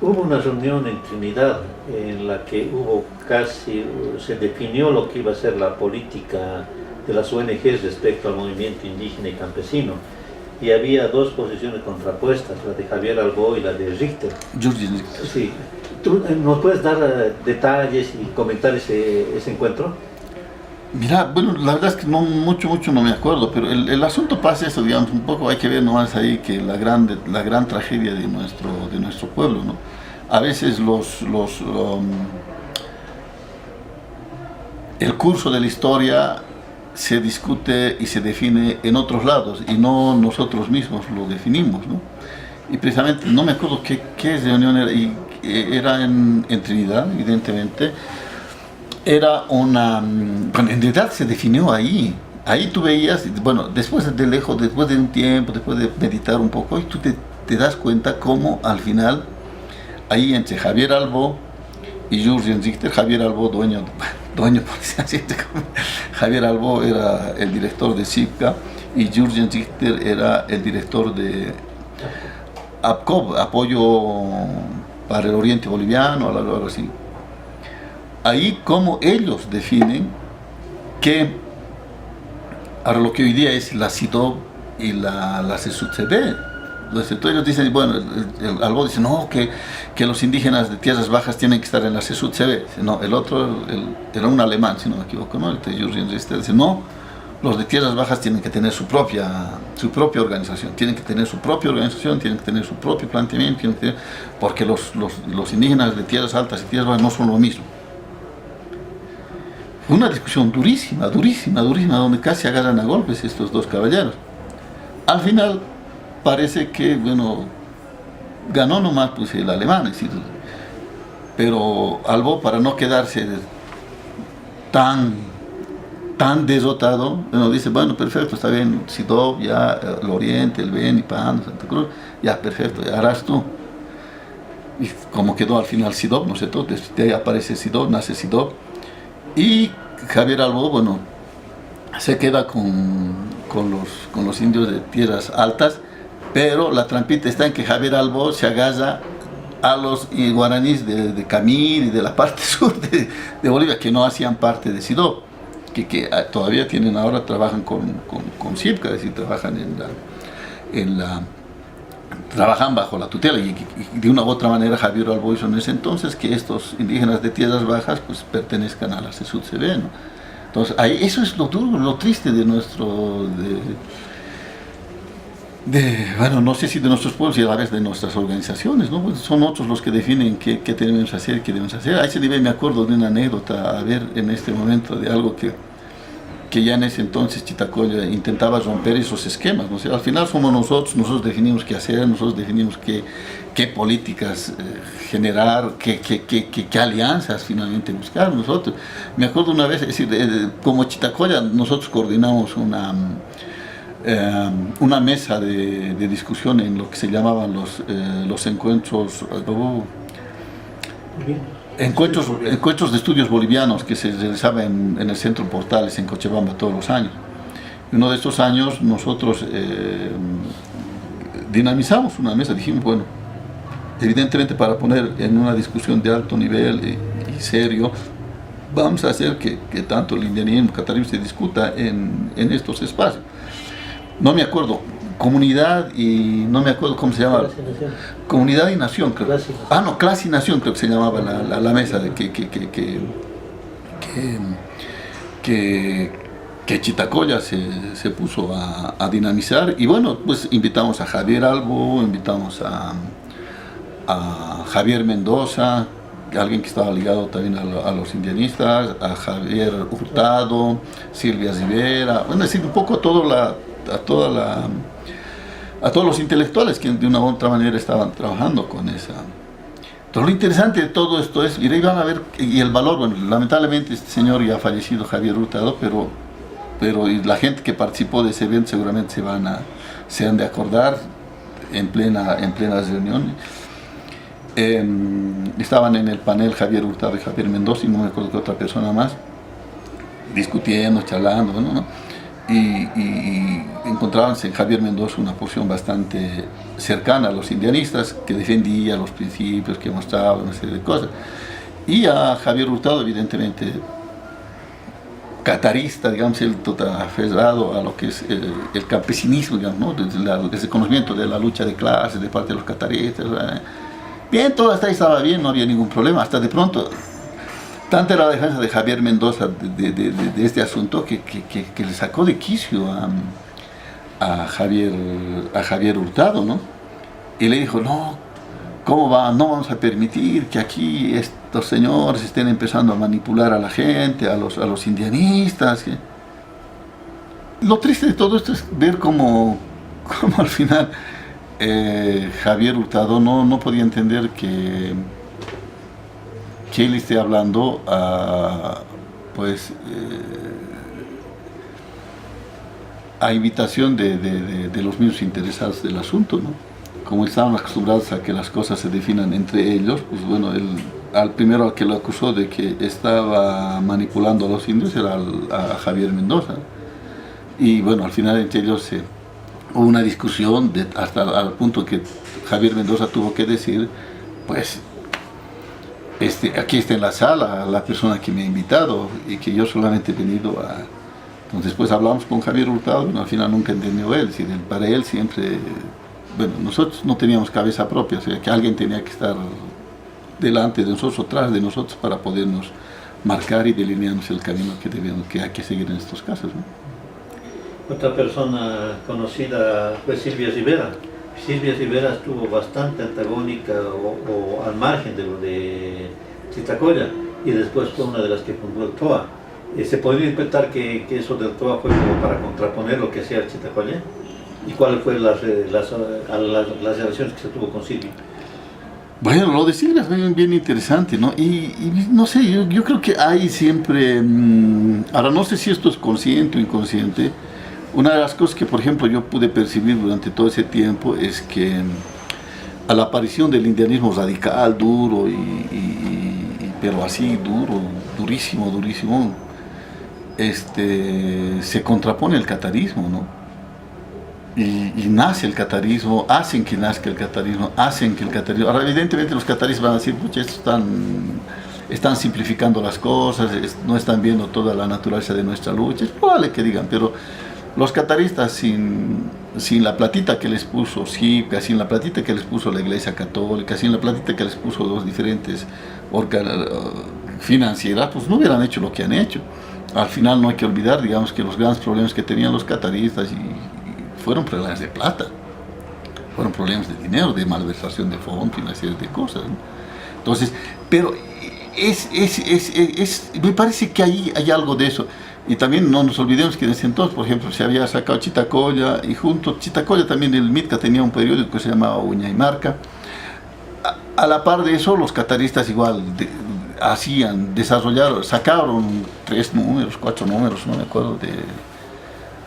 Hubo una reunión en Trinidad en la que se definió lo que iba a ser la política de las ONGs respecto al movimiento indígena y campesino, y había dos posiciones contrapuestas, la de Javier Albó y la de Richter. Sí. ¿Tú nos puedes dar detalles y comentar ese encuentro? Mira, bueno, la verdad es que mucho no me acuerdo, pero el asunto pasa eso, digamos, un poco hay que ver nomás ahí que la gran tragedia de nuestro pueblo, ¿no? a veces el curso de la historia se discute y se define en otros lados y no nosotros mismos lo definimos, ¿no? Y precisamente, no me acuerdo qué reunión era, y era en Trinidad, evidentemente. Era una... Bueno, en realidad se definió ahí. Ahí tú veías, bueno, después de lejos, después de un tiempo, después de meditar un poco, y tú te das cuenta cómo al final, ahí entre Javier Albó y Jürgen Richter, Javier Albó, dueño por decir así, Javier Albó era el director de SIPCA y Jürgen Richter era el director de APCOB, Apoyo para el Oriente Boliviano, algo así. Ahí como ellos definen que ahora lo que hoy día es la CIDOB y la CESUTCB. Entonces ellos dicen, bueno, el Albó dice, no, que los indígenas de tierras bajas tienen que estar en la CESUTCB. No, el otro, era un alemán, si no me equivoco, ¿no? El de Jürgen Richter dice, no, los de tierras bajas tienen que tener su propia organización, tienen que tener su propia organización, tienen que tener su propio planteamiento, porque los indígenas de tierras altas y tierras bajas no son lo mismo. Fue una discusión durísima, donde casi agarran a golpes estos dos caballeros. Al final parece que, bueno, ganó nomás pues, el alemán, es decir, pero Albó, para no quedarse tan derrotado, bueno, dice, bueno, perfecto, está bien, SIDOB, ya, el Oriente, el Beni, Pan, Santa Cruz, ya, perfecto, ya harás tú. Y como quedó al final SIDOB, no sé todo, de ahí aparece SIDOB, nace SIDOB, y Javier Albó, bueno, se queda con los indios de tierras altas, pero la trampita está en que Javier Albó se agarra a los guaraníes de Camir y de la parte sur de Bolivia, que no hacían parte de SIDOB, que todavía tienen ahora, trabajan con SIPCA, es decir, trabajan trabajan bajo la tutela, y de una u otra manera Javier Albó hizo en ese entonces que estos indígenas de tierras bajas pues pertenezcan a la CESUTCB, ¿no? Entonces ahí, eso es lo duro, lo triste de bueno, no sé si de nuestros pueblos y a la vez de nuestras organizaciones, ¿no? Pues son otros los que definen qué debemos hacer, qué debemos hacer. A ese nivel me acuerdo de una anécdota, a ver, en este momento, de algo que ya en ese entonces Chitacoya intentaba romper esos esquemas, ¿no? O sea, al final somos nosotros definimos qué hacer, nosotros definimos qué políticas generar, qué alianzas finalmente buscar nosotros. Me acuerdo una vez, es decir, como Chitacoya nosotros coordinamos una mesa de discusión en lo que se llamaban los encuentros, encuentros de estudios bolivianos que se realizaban en el Centro Portales en Cochabamba todos los años. Y uno de estos años nosotros dinamizamos una mesa, dijimos, bueno, evidentemente para poner en una discusión de alto nivel y serio, vamos a hacer que tanto el indianismo, el catarismo se discuta en estos espacios. No me acuerdo, comunidad y no me acuerdo cómo se llama. Comunidad y nación, creo. Clase y nación creo que se llamaba la mesa de que Chitacoya se puso a dinamizar. Y bueno, pues invitamos a Javier Albó, invitamos a Javier Mendoza, alguien que estaba ligado también a los indianistas, a Javier Hurtado, Silvia Rivera, bueno, es decir, un poco a todos los intelectuales que de una u otra manera estaban trabajando con esa. Entonces lo interesante de todo esto es, y ahí van a ver, y el valor, bueno, lamentablemente este señor ya ha fallecido, Javier Hurtado, pero y la gente que participó de ese evento seguramente se han de acordar en plena reunión. Estaban en el panel Javier Hurtado y Javier Mendoza, y no me acuerdo que otra persona más, discutiendo, charlando, ¿no? Y encontrábanse en Javier Mendoza una posición bastante cercana a los indianistas, que defendía los principios, que mostraba una serie de cosas. Y a Javier Hurtado, evidentemente, catarista, digamos, él total aferrado a lo que es el campesinismo, digamos, ¿no? Desde el conocimiento de la lucha de clases de parte de los cataristas. Bien, todo hasta ahí estaba bien, no había ningún problema, hasta de pronto. Tanta era la defensa de Javier Mendoza de este asunto que le sacó de quicio a Javier Hurtado, ¿no? Y le dijo, no, ¿cómo va? No vamos a permitir que aquí estos señores estén empezando a manipular a la gente, a los indianistas. Lo triste de todo esto es ver cómo al final Javier Hurtado no podía entender que él esté hablando a invitación de los mismos interesados del asunto, ¿no? Como estaban acostumbrados a que las cosas se definan entre ellos, pues bueno, al primero al que lo acusó de que estaba manipulando a los indios era a Javier Mendoza. Y bueno, al final entre ellos hubo una discusión hasta al punto que Javier Mendoza tuvo que decir, pues, aquí está en la sala la persona que me ha invitado y que yo solamente he venido a... Entonces pues hablamos con Javier Hurtado, pero al final nunca entendió él, para él siempre... Bueno, nosotros no teníamos cabeza propia, o sea, que alguien tenía que estar delante de nosotros, atrás de nosotros, para podernos marcar y delinearnos el camino que hay que seguir en estos casos, ¿no? Otra persona conocida fue Silvia Rivera. Silvia Rivera estuvo bastante antagónica o al margen de lo de Chittacoya, y después fue una de las que fundó el TOA. ¿Se podría interpretar que eso del TOA fue como para contraponer lo que hacía el Chittacoya? ¿Y cuáles fueron las relaciones que se tuvo con Silvia? Bueno, lo de Silvia es bien interesante, ¿no? Y no sé, yo creo que hay siempre... ahora no sé si esto es consciente o inconsciente. Una de las cosas que, por ejemplo, yo pude percibir durante todo ese tiempo es que a la aparición del indianismo radical, duro, pero así duro, durísimo, se contrapone el catarismo, ¿no? Y nace el catarismo, hacen que nazca el catarismo, Ahora, evidentemente los cataristas van a decir, pucha, están simplificando las cosas, no están viendo toda la naturaleza de nuestra lucha. Es probable que digan, pero los cataristas sin la platita que les puso SIPCA, sin la platita que les puso la Iglesia Católica, sin la platita que les puso los diferentes órganos financieras, pues no hubieran hecho lo que han hecho. Al final no hay que olvidar, digamos, que los grandes problemas que tenían los cataristas fueron problemas de plata, fueron problemas de dinero, de malversación de fondos y una serie de cosas, ¿no? Entonces, pero me parece que ahí hay algo de eso. Y también no nos olvidemos que en ese entonces, por ejemplo, se había sacado Chittacoya, y junto a Chittacoya también el MITCA tenía un periódico que se llamaba Uña y Marca. A la par de eso, los cataristas igual sacaron 3 números, 4 números, no me acuerdo,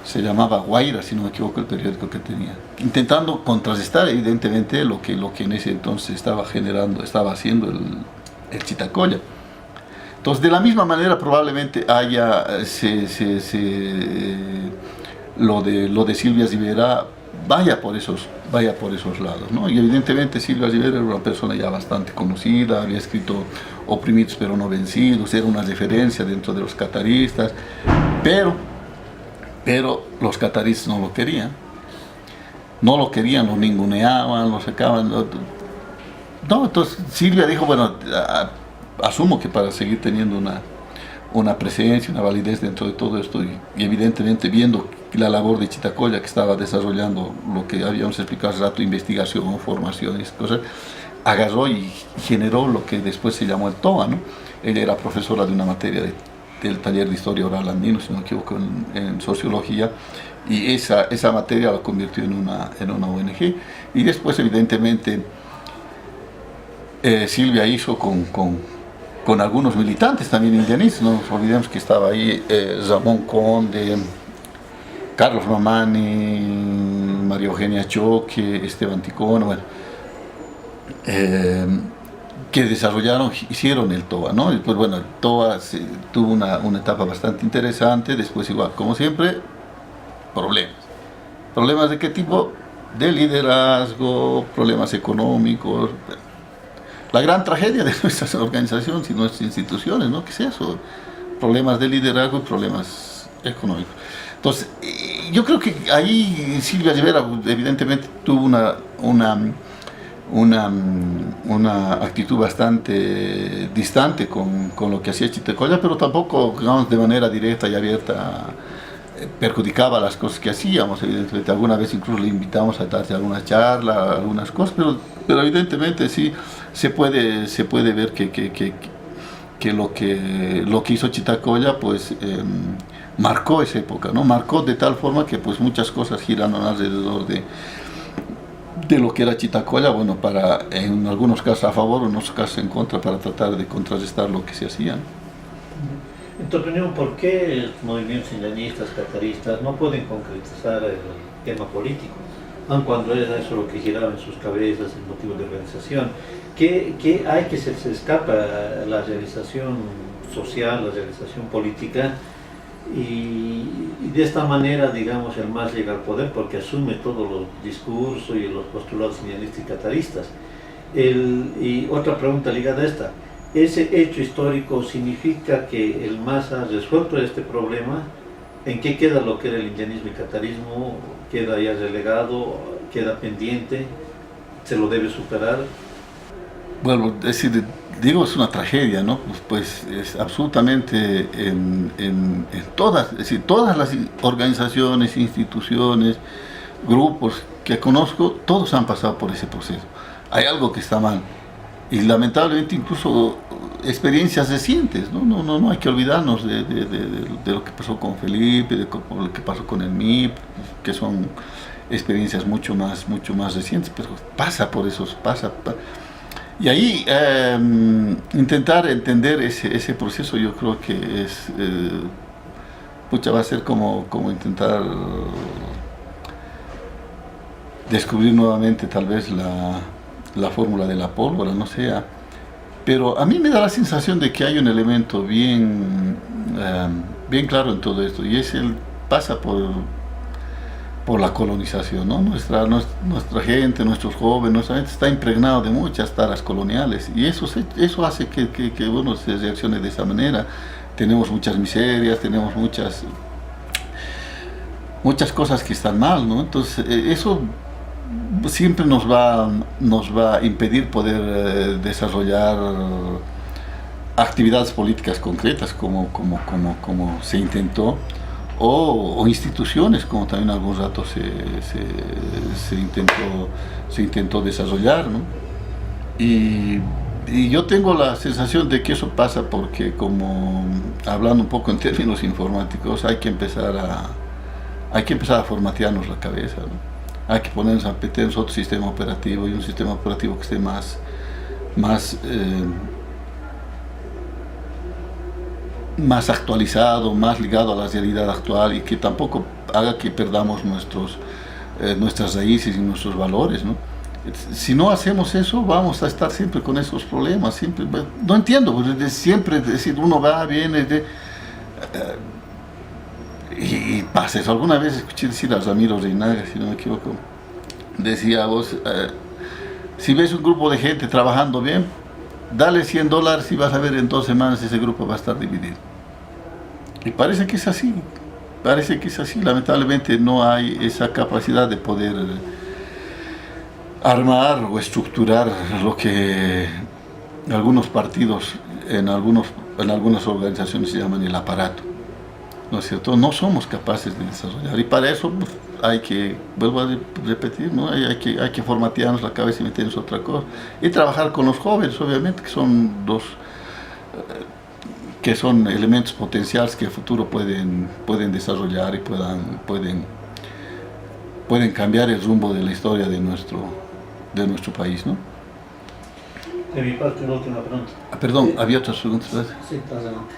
se llamaba Guaira, si no me equivoco, el periódico que tenía, intentando contrarrestar evidentemente lo que en ese entonces estaba haciendo el Chittacoya. Entonces, de la misma manera probablemente haya lo de Silvia Rivera vaya por esos lados, ¿no? Y evidentemente Silvia Rivera era una persona ya bastante conocida, había escrito Oprimidos pero no vencidos, era una referencia dentro de los cataristas, pero los cataristas no lo querían, lo ninguneaban, lo sacaban. No, entonces Silvia dijo, bueno, asumo que para seguir teniendo una presencia, una validez dentro de todo esto, y evidentemente viendo la labor de Chittacoya, que estaba desarrollando lo que habíamos explicado hace rato, investigación, formación y cosas, agarró y generó lo que después se llamó el TOA, ¿no? Ella era profesora de una materia del taller de historia oral andino, si no me equivoco, en sociología, y esa materia la convirtió en una ONG. Y después, evidentemente, Silvia hizo con algunos militantes también indianistas. No nos olvidemos que estaba ahí Ramón Conde, Carlos Mamani, María Eugenia Choque, Esteban Ticona, bueno, que hicieron el TOA, ¿no? Y pues bueno, el TOA tuvo una etapa bastante interesante. Después, igual, como siempre, ¿Problemas de qué tipo? De liderazgo, problemas económicos. La gran tragedia de nuestras organizaciones y nuestras instituciones, ¿no? ¿Qué es eso? Problemas de liderazgo y problemas económicos. Entonces, yo creo que ahí Silvia Rivera evidentemente tuvo una actitud bastante distante con lo que hacía Chittacoya, pero tampoco, digamos, de manera directa y abierta perjudicaba las cosas que hacíamos, evidentemente. Alguna vez incluso le invitamos a darse alguna charla, algunas cosas, pero evidentemente sí se puede ver que lo que hizo Chitacoya pues marcó esa época, ¿no? Marcó de tal forma que pues muchas cosas giraron alrededor de lo que era Chitacoya, bueno, para en algunos casos a favor, en otros casos en contra, para tratar de contrarrestar lo que se hacía, ¿no? En tu opinión, ¿por qué los movimientos indianistas, cataristas, no pueden concretizar el tema político? Aun cuando era eso lo que giraba en sus cabezas, el motivo de organización. ¿Qué hay que se escapa a la realización social, la realización política? Y de esta manera, digamos, el MAS llega al poder porque asume todos los discursos y los postulados indianistas y cataristas. Y otra pregunta ligada a esta. ¿Ese hecho histórico significa que el MAS ha resuelto este problema? ¿En qué queda lo que era el indianismo y catarismo? ¿Queda ya relegado? ¿Queda pendiente? ¿Se lo debe superar? Bueno, es decir, digo, es una tragedia, ¿no? Pues es absolutamente en todas, es decir, todas las organizaciones, instituciones, grupos que conozco, todos han pasado por ese proceso. Hay algo que está mal. Y lamentablemente incluso experiencias recientes, ¿no? No hay que olvidarnos de lo que pasó con Felipe, de lo que pasó con el MIP, que son experiencias mucho más recientes, pero pasa por esos, y ahí intentar entender ese proceso, yo creo que es, va a ser como intentar descubrir nuevamente tal vez la fórmula de la pólvora, no sé. Pero a mí me da la sensación de que hay un elemento bien claro en todo esto, y pasa por la colonización, ¿no? Nuestra gente, nuestros jóvenes, nuestra gente está impregnado de muchas taras coloniales, y eso hace que uno se reaccione de esa manera. Tenemos muchas miserias, tenemos muchas cosas que están mal, ¿no? Entonces eso siempre nos va a impedir poder desarrollar actividades políticas concretas como se intentó, o instituciones como también algún rato se intentó desarrollar, ¿no? Y yo tengo la sensación de que eso pasa porque, como hablando un poco en términos informáticos, hay que empezar a formatearnos la cabeza, ¿no? Hay que ponernos a meternos otro sistema operativo, y un sistema operativo que esté más actualizado, más ligado a la realidad actual, y que tampoco haga que perdamos nuestras raíces y nuestros valores, ¿no? Si no hacemos eso, vamos a estar siempre con esos problemas. Siempre, no entiendo, porque siempre, es decir, uno va, viene, y pasa eso. Alguna vez escuché decir a Ramiro Reinaga, si no me equivoco, decía: vos, si ves un grupo de gente trabajando bien, dale $100 y vas a ver en 2 semanas ese grupo va a estar dividido. Y parece que es así, lamentablemente no hay esa capacidad de poder armar o estructurar lo que algunos partidos en algunas organizaciones se llaman el aparato, ¿no es cierto? No somos capaces de desarrollar, y para eso pues, hay que, vuelvo a repetir, ¿no? hay que formatearnos la cabeza y meternos otra cosa, y trabajar con los jóvenes, obviamente, que son elementos potenciales que en el futuro pueden desarrollar y pueden cambiar el rumbo de la historia de nuestro país, ¿no? De mi parte, una última pregunta. Perdón, había otras preguntas, ¿verdad? Sí, adelante.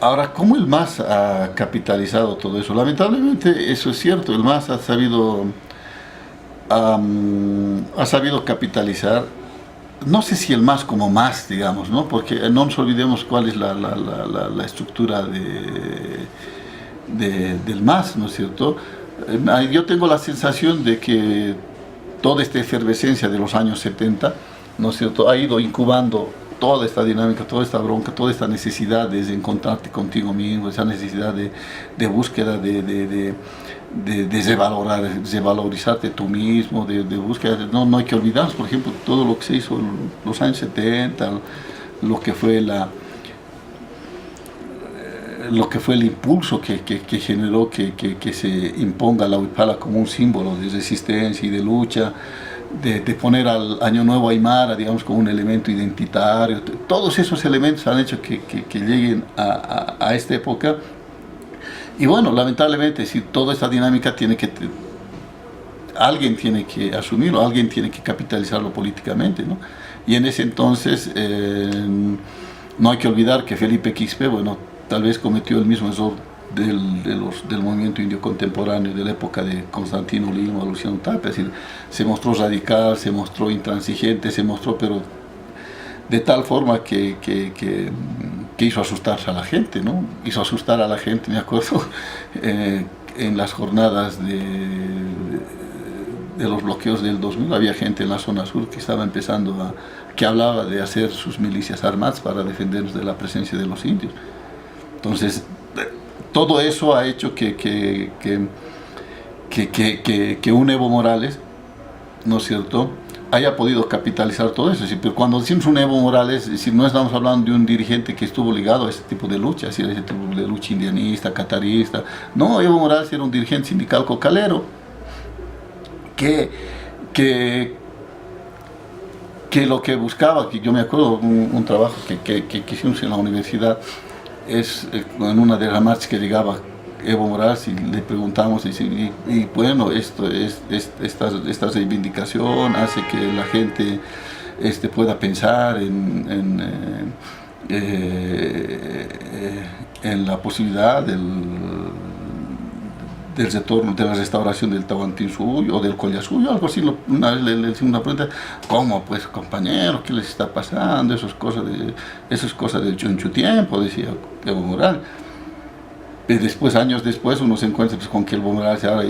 Ahora, ¿cómo el MAS ha capitalizado todo eso? Lamentablemente, eso es cierto, el MAS ha sabido capitalizar. No sé si el MAS como MAS, digamos, ¿no? Porque no nos olvidemos cuál es la estructura del MAS, ¿no es cierto? Yo tengo la sensación de que toda esta efervescencia de los años 70, ¿no es cierto?, ha ido incubando toda esta dinámica, toda esta bronca, toda esta necesidad de encontrarte contigo mismo, esa necesidad de búsqueda de revalorizarte tú mismo, de búsqueda. No hay que olvidarnos, por ejemplo, todo lo que se hizo en los años 70, lo que fue lo que fue el impulso que generó que se imponga la huipala como un símbolo de resistencia y de lucha, de poner al Año Nuevo Aymara, digamos, como un elemento identitario. Todos esos elementos han hecho que lleguen a esta época. Y bueno, lamentablemente, si toda esta dinámica alguien tiene que asumirlo, alguien tiene que capitalizarlo políticamente, ¿no? Y en ese entonces no hay que olvidar que Felipe Quispe, bueno, tal vez cometió el mismo error del movimiento indio contemporáneo de la época de Constantino Lima, Luciano Tapia, es decir, se mostró radical, se mostró intransigente, se mostró, pero de tal forma que hizo asustarse a la gente, ¿no? Hizo asustar a la gente, me acuerdo, en las jornadas de los bloqueos del 2000, había gente en la zona sur que estaba empezando que hablaba de hacer sus milicias armadas para defendernos de la presencia de los indios. Entonces, todo eso ha hecho que un Evo Morales, ¿no es cierto?, haya podido capitalizar todo eso. Pero cuando decimos un Evo Morales, no estamos hablando de un dirigente que estuvo ligado a este tipo de lucha, ese tipo de lucha indianista, catarista. No, Evo Morales era un dirigente sindical cocalero que lo que buscaba, que yo me acuerdo un trabajo que hicimos en la universidad, es en una de las marchas que llegaba Evo Morales y le preguntamos, y bueno, esta reivindicación hace que la gente pueda pensar en la posibilidad del retorno, de la restauración del Tahuantinsuyo o del Collasuyo, algo así. Una vez le hicimos una pregunta: ¿cómo pues, compañero? ¿Qué les está pasando? Eso es cosa del chunchu tiempo, decía Evo Morales. Y después, años después, uno se encuentra pues, con que Evo Morales ahora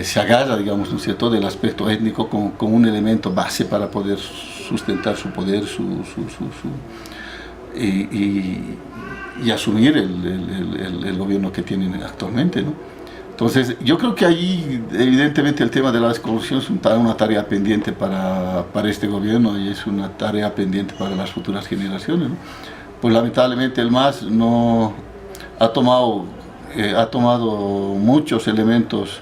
se agarra, digamos, ¿no es cierto?, del aspecto étnico como un elemento base para poder sustentar su poder, y asumir el gobierno que tienen actualmente, ¿no? Entonces, yo creo que ahí, evidentemente, el tema de la descorrupción es una tarea pendiente para este gobierno, y es una tarea pendiente para las futuras generaciones, ¿no? Pues lamentablemente el MAS no ha tomado muchos elementos,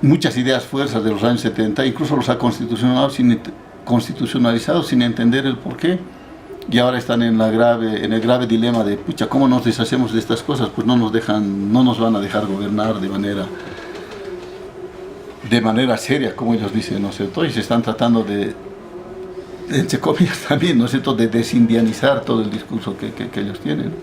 muchas ideas fuerzas de los años 70, incluso los ha constitucionalizado sin entender el porqué. Y ahora están en el grave dilema de, pucha, ¿cómo nos deshacemos de estas cosas? Pues no nos van a dejar gobernar de manera seria, como ellos dicen, ¿no es cierto? Y se están tratando entre comillas también, ¿no es cierto?, de desindianizar todo el discurso que ellos tienen.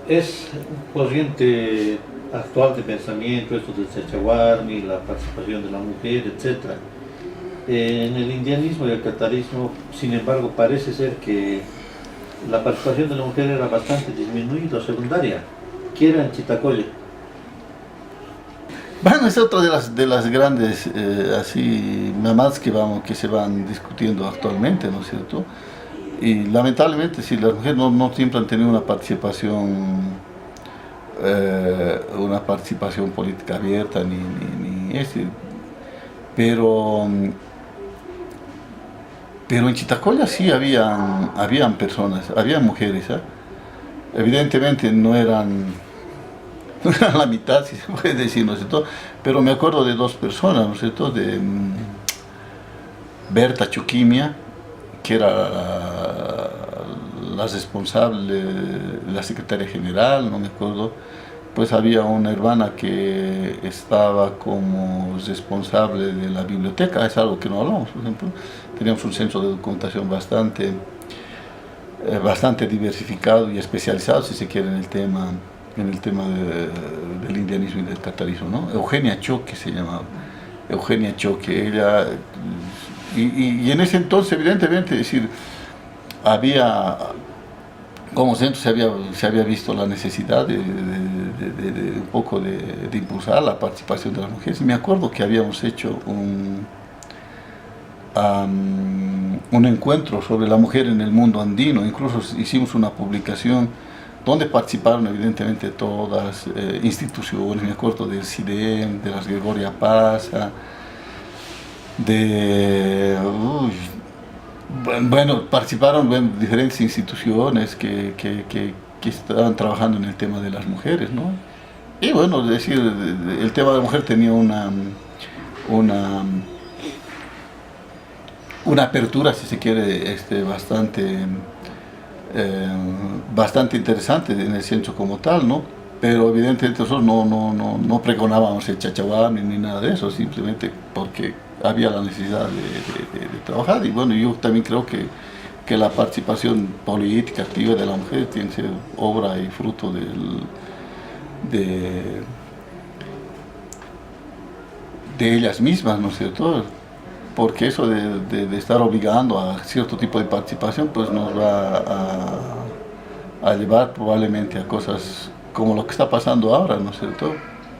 Es corriente actual de pensamiento, esto del Sachaguarmi, la participación de la mujer, etc. En el indianismo y el catarismo, sin embargo, parece ser que la participación de la mujer era bastante disminuida o secundaria. ¿Qué era en Chitacoya? Bueno, es otra de las grandes mamás que se van discutiendo actualmente, ¿no es cierto? Y lamentablemente, sí, las mujeres no siempre han tenido una participación política abierta, pero en Chitacoya sí habían personas, habían mujeres, ¿eh? Evidentemente no eran la mitad, si se puede decir, ¿no es cierto? Pero me acuerdo de dos personas, ¿no es cierto? De Berta Chuquimia, que era la responsable, la secretaria general, no me acuerdo. Pues había una hermana que estaba como responsable de la biblioteca, es algo que no hablamos, por ejemplo. Teníamos un centro de documentación bastante diversificado y especializado, si se quiere, en el tema del indianismo y del catarismo, ¿no? Eugenia Choque se llamaba, Eugenia Choque, ella, y en ese entonces, evidentemente, es decir, como centro se había visto la necesidad de un poco de impulsar la participación de las mujeres. Y me acuerdo que habíamos hecho un encuentro sobre la mujer en el mundo andino, incluso hicimos una publicación donde participaron evidentemente todas instituciones, me acuerdo del CIDEM, de las Gregoria Pasa, Bueno, participaron diferentes instituciones que estaban trabajando en el tema de las mujeres, ¿no? Y bueno, es decir, el tema de la mujer tenía una, una apertura, si se quiere, bastante interesante en el centro como tal, ¿no? Pero evidentemente nosotros no pregonábamos el chachabán ni nada de eso, simplemente porque había la necesidad de trabajar. Y bueno, yo también creo que la participación política activa de la mujer tiene que ser obra y fruto de, de ellas mismas, ¿no es cierto? Porque eso de estar obligando a cierto tipo de participación, pues nos va a llevar probablemente a cosas como lo que está pasando ahora, ¿no es cierto?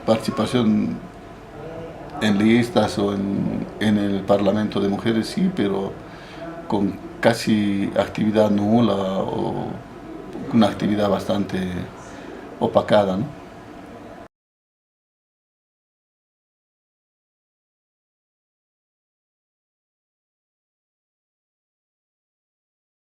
Participación en listas o en el Parlamento de mujeres, sí, pero con casi actividad nula o una actividad bastante opacada, ¿no?